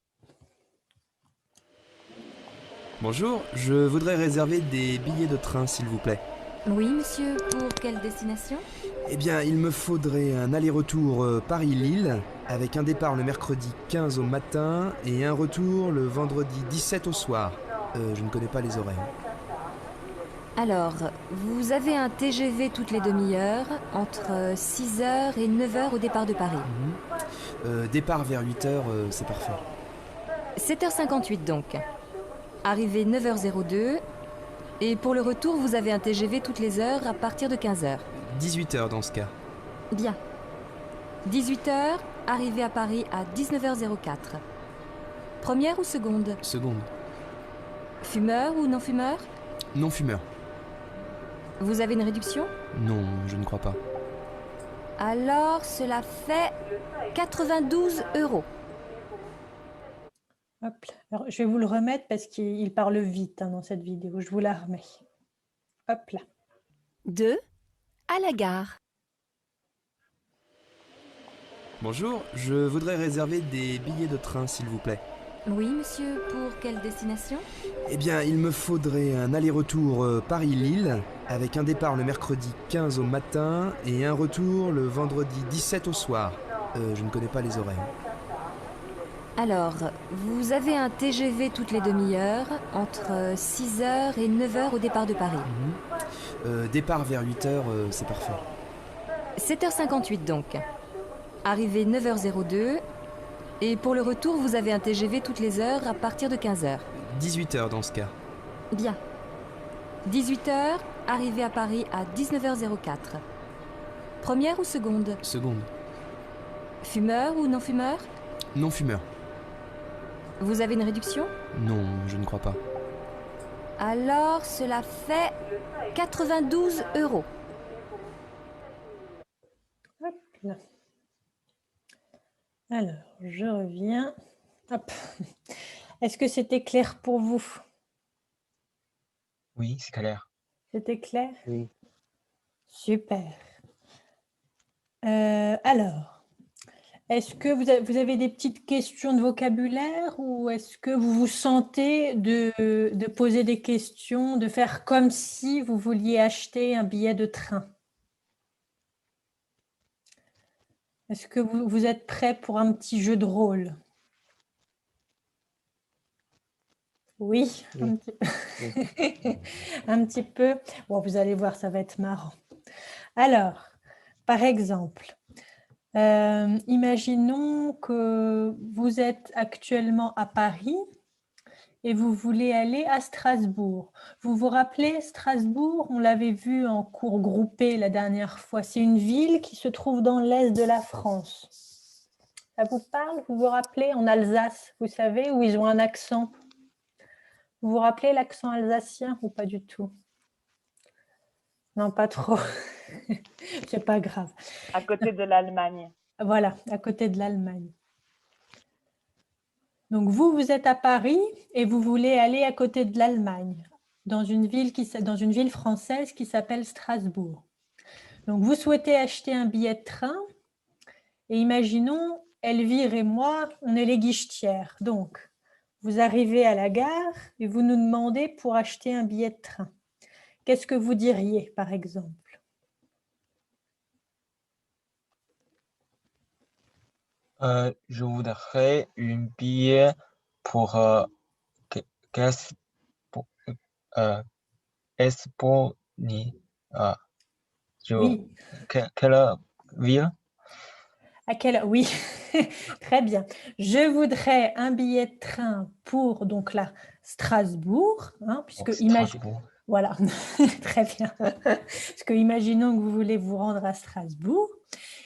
Bonjour, je voudrais réserver des billets de train, s'il vous plaît. Oui, monsieur, pour quelle destination? Eh bien, il me faudrait un aller-retour Paris-Lille, avec un départ le mercredi 15 au matin et un retour le vendredi 17 au soir. Je ne connais pas les horaires. Alors, vous avez un TGV toutes les demi-heures, entre 6h et 9h au départ de Paris. Départ vers 8h, c'est parfait. 7h58 donc. Arrivée 9h02, Et pour le retour, vous avez un TGV toutes les heures à partir de 15 heures. 18 heures dans ce cas. Bien. 18 heures, arrivée à Paris à 19h04. Première ou seconde? Seconde. Fumeur ou non-fumeur? Non-fumeur. Vous avez une réduction? Non, je ne crois pas. Alors, cela fait 92 euros. Hop là. Alors, je vais vous le remettre parce qu'il parle vite dans cette vidéo. Je vous la remets. Hop là. 2. À la gare. Bonjour, je voudrais réserver des billets de train, s'il vous plaît. Oui, monsieur, pour quelle destination? Eh bien, il me faudrait un aller-retour Paris-Lille, avec un départ le mercredi 15 au matin et un retour le vendredi 17 au soir. Je ne connais pas les horaires. Alors, vous avez un TGV toutes les demi-heures, entre 6h et 9h au départ de Paris. Départ vers 8h, c'est parfait. 7h58 donc. Arrivée 9h02. Et pour le retour, vous avez un TGV toutes les heures à partir de 15h. 18 heures dans ce cas. Bien. 18h, arrivée à Paris à 19h04. Première ou seconde? Seconde. Fumeur ou non-fumeur? Non-fumeur. Vous avez une réduction? Non, je ne crois pas. Alors, cela fait 92 euros. Hop là. Alors, je reviens. Hop. Est-ce que c'était clair pour vous? Oui, c'est clair. C'était clair? Oui. Super. Alors, est-ce que vous avez des petites questions de vocabulaire ou est-ce que vous vous sentez de poser des questions, de faire comme si vous vouliez acheter un billet de train? Est-ce que vous êtes prêts pour un petit jeu de rôle? Oui, un petit peu. Un petit peu. Bon, vous allez voir, ça va être marrant. Alors, par exemple, imaginons que vous êtes actuellement à Paris et vous voulez aller à Strasbourg. Vous vous rappelez, Strasbourg, on l'avait vu en cours groupé la dernière fois. C'est une ville qui se trouve dans l'est de la France. Ça vous parle? Vous vous rappelez, en Alsace, vous savez, où ils ont un accent? Vous vous rappelez l'accent alsacien ou pas du tout? Non, pas trop. C'est pas grave. À côté de l'Allemagne. Voilà, à côté de l'Allemagne. Donc, vous êtes à Paris et vous voulez aller à côté de l'Allemagne, dans une ville française qui s'appelle Strasbourg. Donc, vous souhaitez acheter un billet de train et imaginons, Elvire et moi, on est les guichetières. Donc, vous arrivez à la gare et vous nous demandez pour acheter un billet de train. Qu'est-ce que vous diriez, par exemple? Je voudrais un billet pour Estonie. Oui. Quelle ville? Oui, très bien. Je voudrais un billet de train pour donc là Strasbourg, hein, puisque Strasbourg. Voilà, très bien. Parce que imaginons que vous voulez vous rendre à Strasbourg.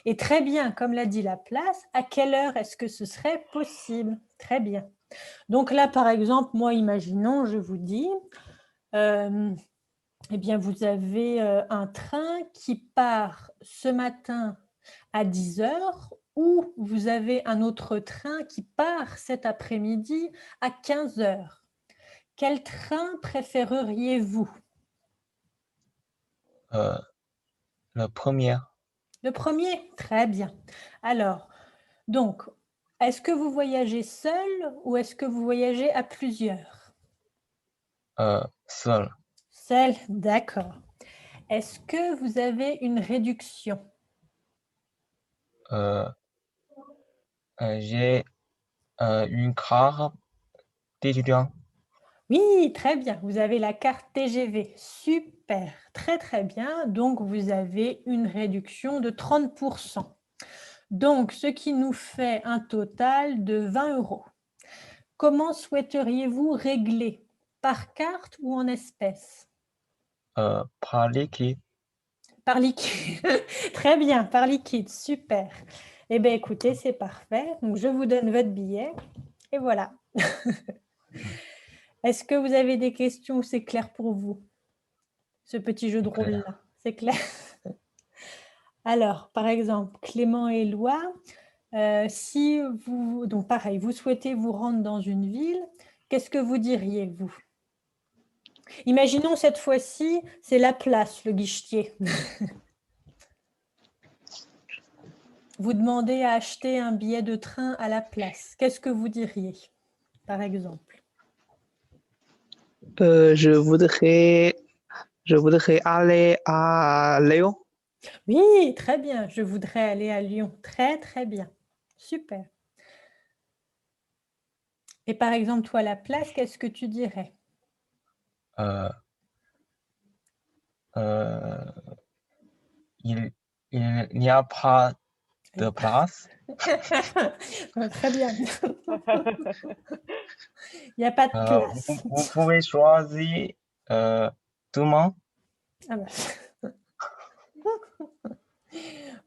Et très bien, comme l'a dit la place, à quelle heure est-ce que ce serait possible? Très bien. Donc là, par exemple, moi, imaginons, je vous dis, eh bien, vous avez un train qui part ce matin à 10 heures ou vous avez un autre train qui part cet après-midi à 15 heures. Quel train préféreriez-vous? Le premier. Le premier? Très bien. Alors, donc, est-ce que vous voyagez seul ou est-ce que vous voyagez à plusieurs? Seul. Seul, d'accord. Est-ce que vous avez une réduction? J'ai une carte d'étudiant. Oui, très bien. Vous avez la carte TGV. Super, très très bien. Donc, vous avez une réduction de 30%. Donc, ce qui nous fait un total de 20 euros. Comment souhaiteriez-vous régler? Par carte ou en espèces? par liquide. Par liquide. Très bien, par liquide, super. Eh bien, écoutez, c'est parfait. Donc, je vous donne votre billet et voilà. Est-ce que vous avez des questions ou c'est clair pour vous, ce petit jeu de C'est clair. rôle-là? C'est clair? Alors, par exemple, Clément et Éloi, si vous, donc pareil, vous souhaitez vous rendre dans une ville, qu'est-ce que vous diriez, vous? Imaginons cette fois-ci, c'est la place, le guichetier. Vous demandez à acheter un billet de train à la place. Qu'est-ce que vous diriez, par exemple? Je voudrais aller à Lyon. Oui, très bien. Je voudrais aller à Lyon. Très, très bien. Super. Et par exemple, toi, à la place, qu'est-ce que tu dirais? Il n'y a pas de place. Très bien. Il n'y a pas de place. Vous pouvez choisir demain. Ah bah.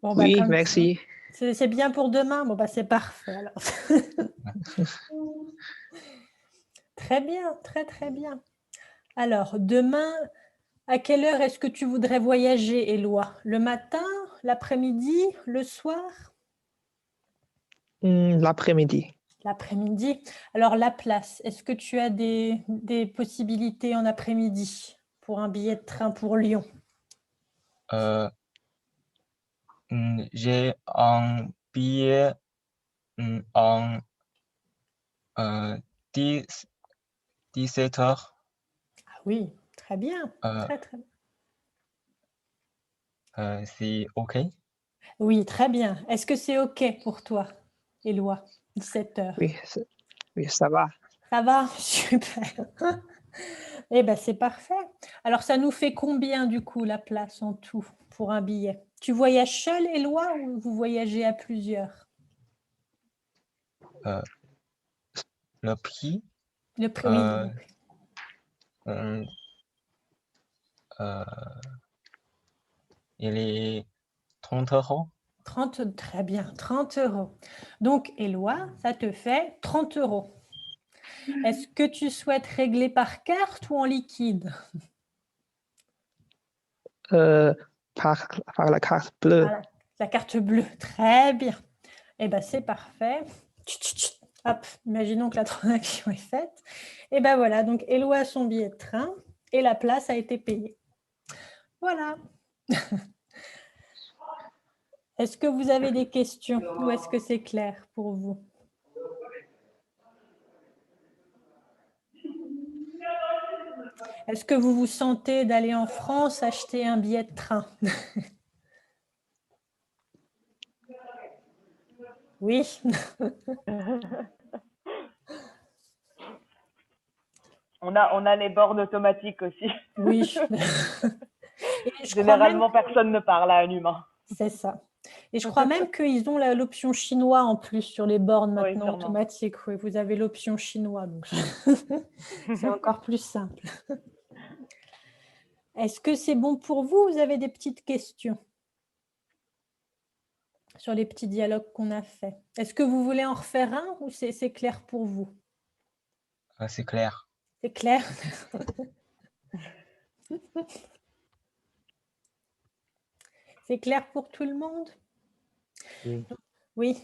Bon, Oui, comme merci. c'est bien pour demain. Bon, bah, c'est parfait alors. Très bien, très très bien. Alors, demain, à quelle heure est-ce que tu voudrais voyager, Éloi? Le matin, l'après-midi, le soir? L'après-midi. L'après-midi. Alors, la place, est-ce que tu as des possibilités en après-midi pour un billet de train pour Lyon? J'ai un billet en 17 heures. Ah oui, très bien. Très, très bien. C'est OK? Oui, très bien. Est-ce que c'est OK pour toi, Éloi, 17 heures? Oui, ça va. Ça va? Super. Eh bien, c'est parfait. Alors, ça nous fait combien, du coup, la place en tout pour un billet? Tu voyages seul, Éloi, ou vous voyagez à plusieurs? Le prix, Le prix, oui. le prix. il est 30 euros. 30, très bien, 30 euros. Donc, Éloi, ça te fait 30 euros. Est-ce que tu souhaites régler par carte ou en liquide? Par la carte bleue. Ah, la carte bleue, très bien. Eh bien, c'est parfait. Tchut, tchut, tchut. Hop, imaginons que la transaction est faite. Et bien voilà, donc Éloi a son billet de train et la place a été payée. Voilà. Est-ce que vous avez des questions ou est-ce que c'est clair pour vous? Est-ce que vous vous sentez d'aller en France acheter un billet de train? Oui. On a les bornes automatiques aussi. Oui. Généralement, personne ne parle à un humain. C'est ça. Et je crois même qu'ils ont l'option chinois en plus sur les bornes maintenant sûrement. automatiques. Oui, vous avez l'option chinois, donc c'est encore plus simple. Est-ce que c'est bon pour vous? Vous avez des petites questions sur les petits dialogues qu'on a faits? Est-ce que vous voulez en refaire un ou c'est clair pour vous? C'est clair. C'est clair? C'est clair pour tout le monde? Oui. Oui,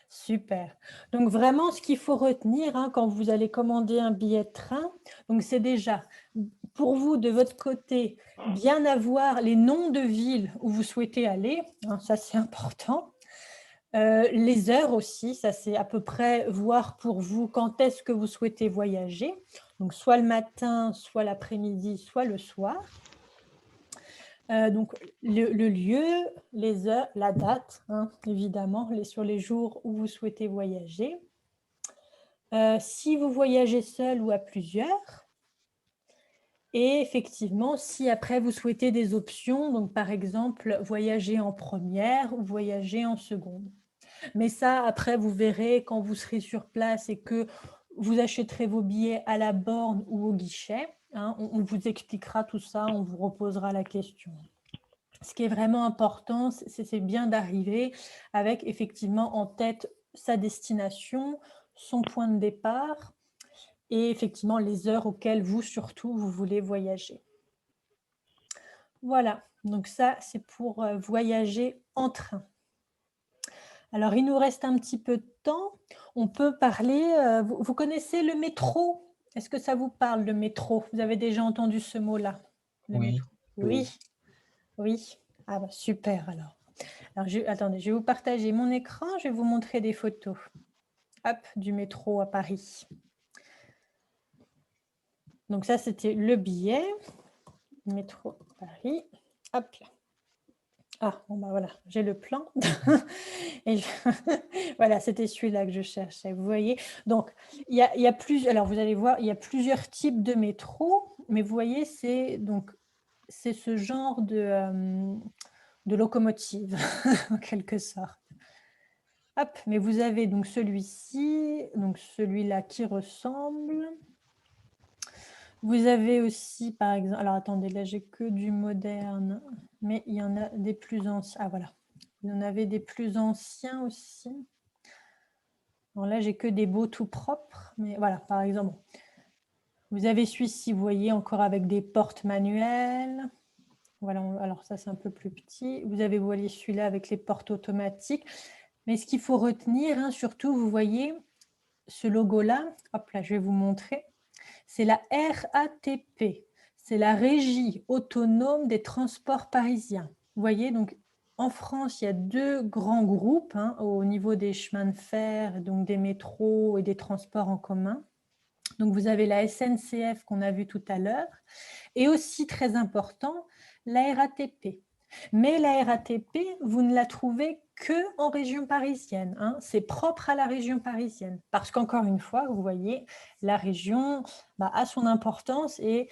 super. Donc vraiment, ce qu'il faut retenir quand vous allez commander un billet de train, donc c'est déjà pour vous, de votre côté, bien avoir les noms de villes où vous souhaitez aller, ça c'est important. Les heures aussi, ça c'est à peu près voir pour vous quand est-ce que vous souhaitez voyager. Donc soit le matin, soit l'après-midi, soit le soir. Donc le lieu, les heures, la date, évidemment, sur les jours où vous souhaitez voyager. Si vous voyagez seul ou à plusieurs. Et effectivement, si après vous souhaitez des options, donc par exemple voyager en première ou voyager en seconde. Mais ça, après, vous verrez quand vous serez sur place et que vous achèterez vos billets à la borne ou au guichet. hein, on vous expliquera tout ça, on vous reposera la question. Ce qui est vraiment important, c'est bien d'arriver avec effectivement en tête sa destination, son point de départ et effectivement les heures auxquelles vous surtout vous voulez voyager. Voilà, donc ça c'est pour voyager en train. Alors il nous reste un petit peu de temps, on peut parler, vous connaissez le métro? Est-ce que ça vous parle le métro? Vous avez déjà entendu ce mot-là? Oui. Oui, oui. Ah bah super alors. Attendez, je vais vous partager mon écran, je vais vous montrer des photos. Hop, du métro à Paris. Donc ça, c'était le billet. Métro Paris. Hop là. Ah, bon bah voilà, j'ai le plan. Voilà, c'était celui-là que je cherchais, vous voyez. Donc, il y a plusieurs, alors vous allez voir, il y a plusieurs types de métro, mais vous voyez, c'est ce genre de locomotive, en quelque sorte. Hop, mais vous avez donc celui-ci, donc celui-là qui ressemble. Vous avez aussi, par exemple, alors attendez, là j'ai que du moderne, mais il y en a des plus anciens. Ah voilà, il y en avait des plus anciens aussi. Alors là, j'ai que des beaux tout propres, mais voilà, par exemple, vous avez celui-ci, vous voyez, encore avec des portes manuelles. Voilà, alors ça, c'est un peu plus petit. Vous avez, vous voyez, celui-là avec les portes automatiques. Mais ce qu'il faut retenir, hein, surtout, vous voyez, ce logo-là, hop là, je vais vous montrer. C'est la RATP, c'est la Régie autonome des transports parisiens. Vous voyez, donc en France, il y a deux grands groupes hein, au niveau des chemins de fer, donc des métros et des transports en commun. Donc vous avez la SNCF qu'on a vu tout à l'heure et aussi très important, la RATP. Mais la RATP, vous ne la trouvez que en région parisienne. Hein. C'est propre à la région parisienne. Parce qu'encore une fois, vous voyez, la région a son importance et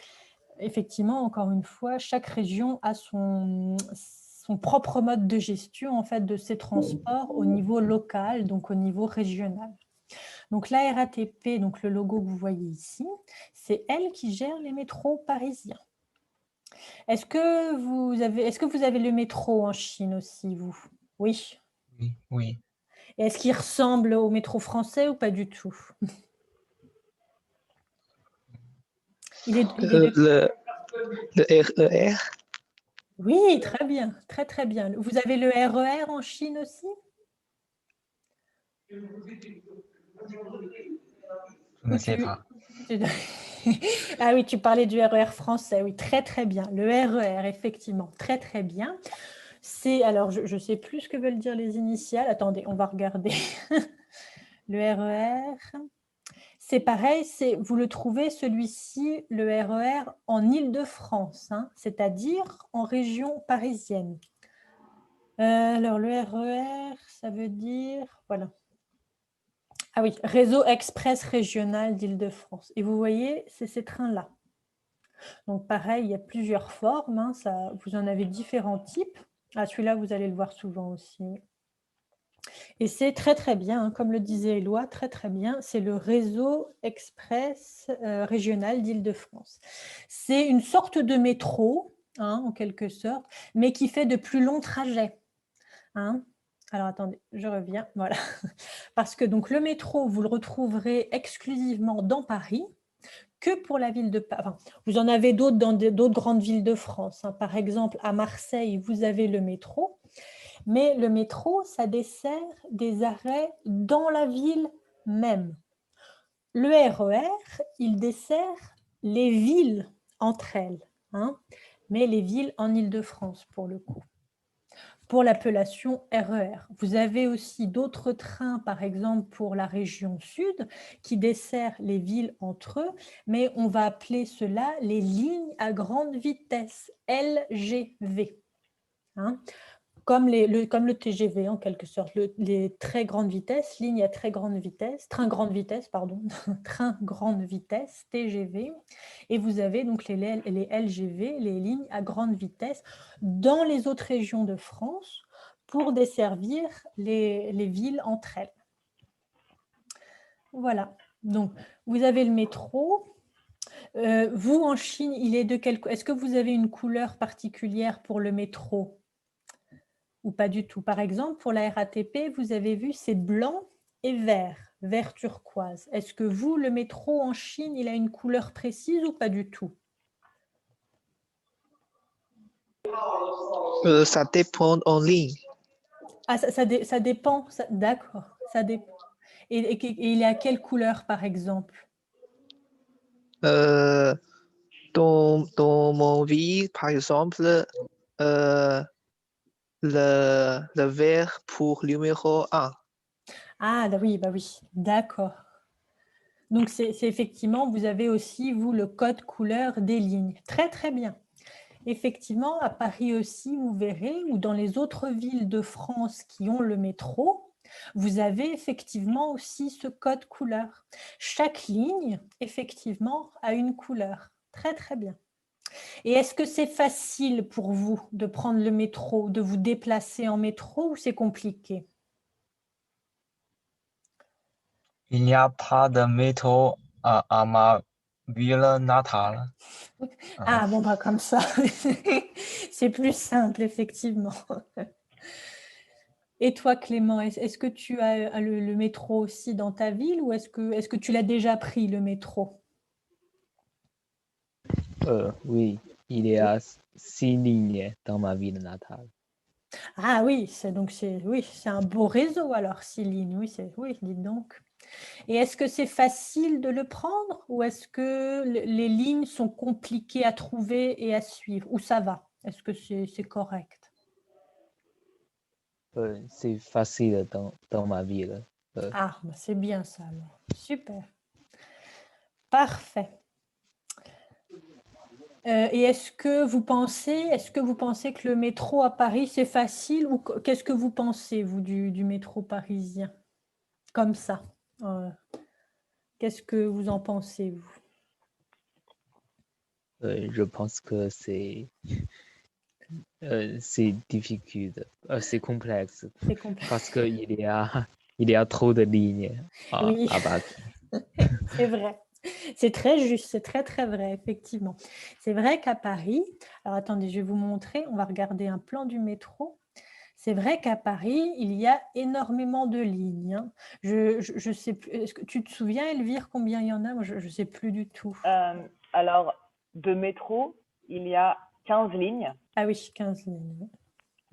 effectivement, encore une fois, chaque région a son propre mode de gestion en fait, de ses transports au niveau local, donc au niveau régional. Donc la RATP, donc le logo que vous voyez ici, c'est elle qui gère les métros parisiens. Est-ce que vous avez le métro en Chine aussi, vous? Oui. Oui. Et est-ce qu'il ressemble au métro français ou pas du tout? Le RER? Oui, très bien, très très bien. Vous avez le RER en Chine aussi? Je ne sais pas. Ah oui, tu parlais du RER français, oui, très très bien. Le RER, effectivement, très très bien. Alors, je ne sais plus ce que veulent dire les initiales. Attendez, on va regarder. Le RER, c'est pareil, vous le trouvez, celui-ci, le RER, en Île-de-France, hein, c'est-à-dire en région parisienne. Alors, le RER, ça veut dire... Voilà. Ah oui, Réseau Express Régional d'Île-de-France. Et vous voyez, c'est ces trains-là. Donc, pareil, il y a plusieurs formes. Hein, vous en avez différents types. Ah, celui-là, vous allez le voir souvent aussi. Et c'est très, très bien. Hein, comme le disait Éloi, très, très bien. C'est le Réseau Express Régional d'Île-de-France. C'est une sorte de métro, hein, en quelque sorte, mais qui fait de plus longs trajets. Hein. Alors, attendez, je reviens. Voilà. Parce que donc, le métro, vous le retrouverez exclusivement dans Paris, que pour la ville de Paris. Enfin, vous en avez d'autres dans d'autres grandes villes de France. Hein. Par exemple, à Marseille, vous avez le métro. Mais le métro, ça dessert des arrêts dans la ville même. Le RER, il dessert les villes entre elles, hein, mais les villes en Île-de-France pour le coup. Pour l'appellation RER. Vous avez aussi d'autres trains, par exemple pour la région sud, qui desserrent les villes entre eux, mais on va appeler cela les lignes à grande vitesse, LGV. Hein. Comme le TGV en quelque sorte, les très grandes vitesses, lignes à très grande vitesse, train grande vitesse, pardon, train grande vitesse, TGV, et vous avez donc les LGV, les lignes à grande vitesse, dans les autres régions de France pour desservir les villes entre elles. Voilà, donc vous avez le métro. Vous, en Chine, il est de quel... Est-ce que vous avez une couleur particulière pour le métro ou pas du tout? Par exemple, pour la RATP, vous avez vu, c'est blanc et vert turquoise. Est-ce que vous, le métro en Chine, il a une couleur précise ou pas du tout? Ça dépend en ligne. Ah, ça dépend, d'accord, ça dépend. Et il est à quelle couleur, par exemple? Dans mon vie, par exemple, le vert pour numéro 1. Ah, bah oui, d'accord. Donc, c'est effectivement, vous avez aussi, vous, le code couleur des lignes. Très, très bien. Effectivement, à Paris aussi, vous verrez, ou dans les autres villes de France qui ont le métro, vous avez effectivement aussi ce code couleur. Chaque ligne, effectivement, a une couleur. Très, très bien. Et est-ce que c'est facile pour vous de prendre le métro, de vous déplacer en métro ou c'est compliqué? Il n'y a pas de métro à ma ville natale. Ah bon, bah comme ça, c'est plus simple, effectivement. Et toi, Clément, est-ce que tu as le métro aussi dans ta ville ou est-ce que tu l'as déjà pris, le métro? Oui, il y a 6 lignes dans ma ville natale. Ah oui, c'est un beau réseau alors, 6 lignes. Oui, dites donc. Et est-ce que c'est facile de le prendre ou est-ce que les lignes sont compliquées à trouver et à suivre? Ou ça va? Est-ce que c'est correct? C'est facile dans ma ville. Ah, bah c'est bien ça alors. Super. Parfait. Et est-ce que vous pensez que le métro à Paris, c'est facile ou qu'est-ce que vous pensez, vous, du métro parisien? Comme ça. Qu'est-ce que vous en pensez, vous? Je pense que c'est difficile, c'est complexe. C'est complexe. Parce qu'il y a trop de lignes Oui, à Paris. c'est vrai. C'est très juste, c'est très, très vrai, effectivement. C'est vrai qu'à Paris, alors attendez, je vais vous montrer, on va regarder un plan du métro. C'est vrai qu'à Paris, il y a énormément de lignes, hein. Je sais plus, est-ce que tu te souviens, Elvire, combien il y en a? Moi, je ne sais plus du tout. Alors, de métro, il y a 15 lignes. Ah oui, 15 lignes.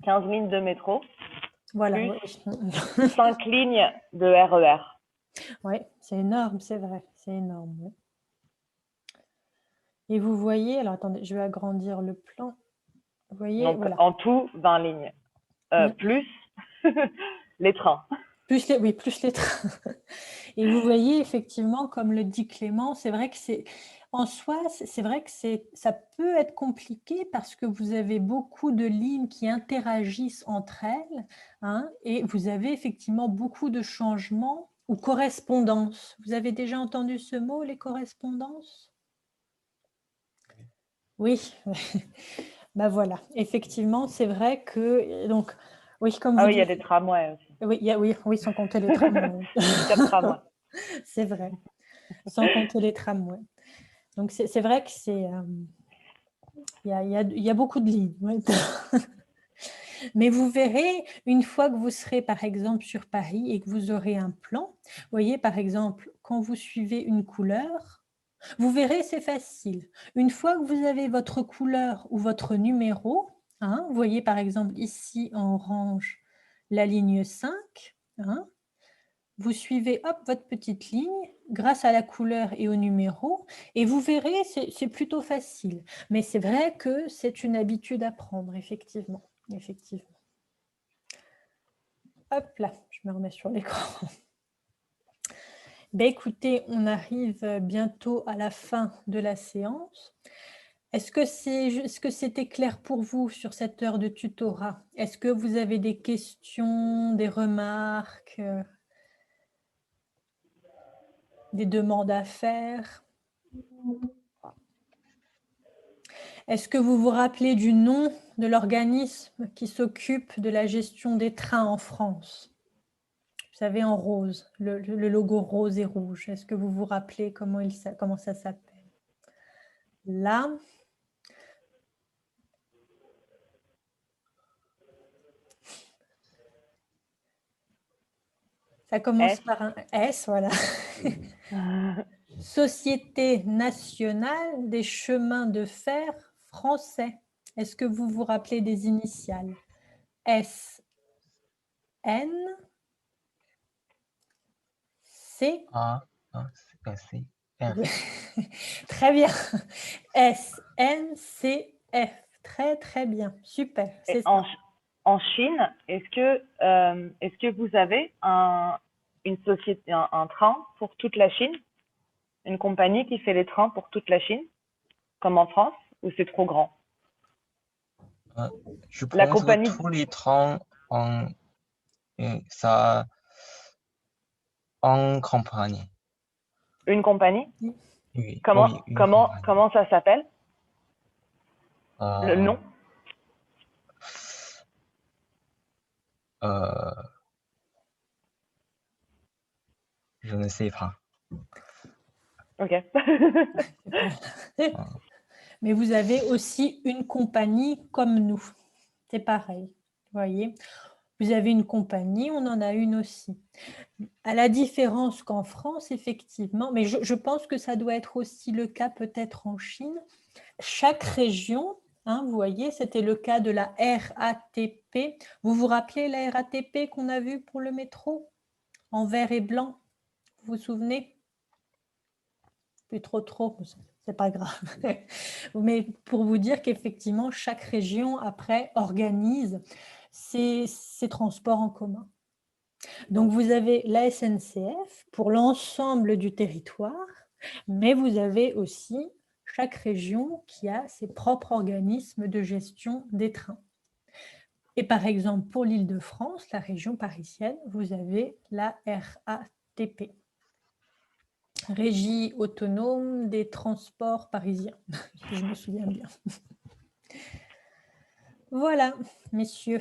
15 lignes de métro. Voilà. Plus 5 lignes de RER. Oui, c'est énorme, c'est vrai, c'est énorme. Oui. Et vous voyez, alors attendez, je vais agrandir le plan. Vous voyez, donc, voilà. en tout, 20 lignes. Plus les trains. Plus les trains. Et vous voyez, effectivement, comme le dit Clément, c'est vrai que en soi, c'est vrai que ça peut être compliqué parce que vous avez beaucoup de lignes qui interagissent entre elles, hein, et vous avez effectivement beaucoup de changements ou correspondances. Vous avez déjà entendu ce mot, les correspondances? Oui. Ben voilà, effectivement, c'est vrai que donc oui, comme vous il y a dites. des tramways aussi. Oui, sans compter les tramways. 4 tramways. C'est vrai, sans compter les tramways. Donc c'est vrai que il y a beaucoup de lignes. Ouais. Mais vous verrez, une fois que vous serez par exemple sur Paris et que vous aurez un plan, vous voyez par exemple, quand vous suivez une couleur, vous verrez, c'est facile. Une fois que vous avez votre couleur ou votre numéro, hein, vous voyez par exemple ici en orange la ligne 5, hein, vous suivez hop, votre petite ligne grâce à la couleur et au numéro et vous verrez, c'est plutôt facile. Mais c'est vrai que c'est une habitude à prendre, effectivement. Effectivement. Hop là, je me remets sur l'écran. Ben écoutez, on arrive bientôt à la fin de la séance. Est-ce que c'était clair pour vous sur cette heure de tutorat? Est-ce que vous avez des questions, des remarques, des demandes à faire? Est-ce que vous vous rappelez du nom de l'organisme qui s'occupe de la gestion des trains en France? Vous savez, en rose, le logo rose et rouge. Est-ce que vous vous rappelez comment ça s'appelle? là. Ça commence S. par un S, voilà. Société nationale des chemins de fer français. Est-ce que vous vous rappelez des initiales? S, N, C. C, F. Très bien. S, N, C, F. Très, très bien. Super. Et C'est ça. en Chine, est-ce que vous avez une société, un train pour toute la Chine? Une compagnie qui fait les trains pour toute la Chine, comme en France, ou c'est trop grand? Je La pense que compagnie, tous les trains ont ça en compagnie. une compagnie? Oui, Comment, oui, une comment, compagnie. comment ça s'appelle? Le Euh, nom? je ne sais pas. Ok. Mais vous avez aussi une compagnie comme nous. C'est pareil. Vous voyez, vous avez une compagnie, on en a une aussi. À la différence qu'en France, effectivement, mais je pense que ça doit être aussi le cas peut-être en Chine, chaque région, hein, vous voyez, c'était le cas de la RATP. Vous vous rappelez la RATP qu'on a vue pour le métro en vert et blanc? Vous vous souvenez? Plus trop, c'est pas grave. Mais pour vous dire qu'effectivement, chaque région, après, organise ses transports en commun. Donc, vous avez la SNCF pour l'ensemble du territoire, mais vous avez aussi chaque région qui a ses propres organismes de gestion des trains. Et par exemple, pour l'Île-de-France, la région parisienne, vous avez la RATP. Régie autonome des transports parisiens, si je me souviens bien. Voilà, messieurs.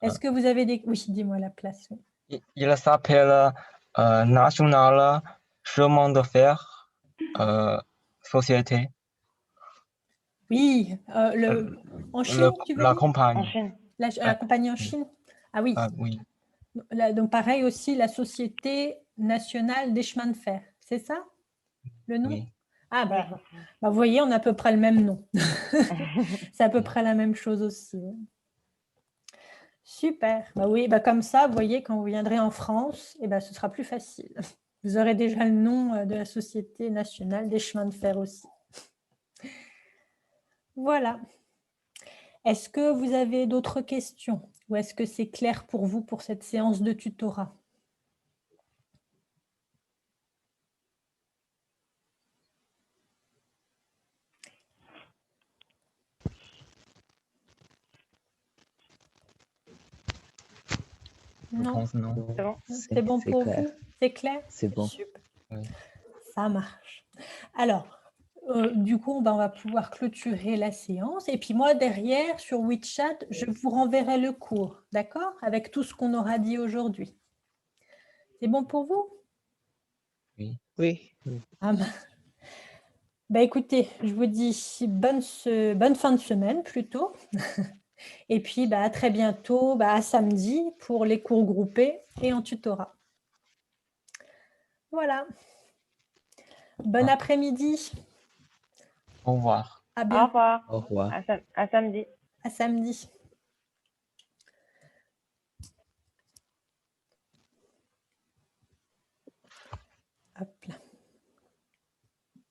Est-ce que vous avez des... Oui, dis-moi la place. Oui. Il s'appelle National Chemin de Fer Société. Oui, en Chine, tu veux La dire? compagnie. En Chine. La compagnie en Chine? Ah oui. Oui. Donc pareil aussi, la Société nationale des chemins de fer, c'est ça le nom? Oui. Ah bah, vous voyez, on a à peu près le même nom. C'est à peu près la même chose aussi. Super. Bah oui, bah comme ça, vous voyez, quand vous viendrez en France, eh ben, ce sera plus facile. Vous aurez déjà le nom de la Société nationale des chemins de fer aussi. Voilà. Est-ce que vous avez d'autres questions ou est-ce que c'est clair pour vous pour cette séance de tutorat? Non. C'est bon pour vous? C'est clair? C'est bon. Super. Ça marche. Alors, du coup, on va pouvoir clôturer la séance. Et puis moi, derrière, sur WeChat, je vous renverrai le cours, d'accord? Avec tout ce qu'on aura dit aujourd'hui. C'est bon pour vous? Oui. Oui. Ah bah, écoutez, je vous dis bonne fin de semaine plutôt. Et puis, à très bientôt, à samedi pour les cours groupés et en tutorat. Voilà. Bon après-midi. Au revoir. À bientôt. Au revoir. Au revoir. À samedi. À samedi. Hop là.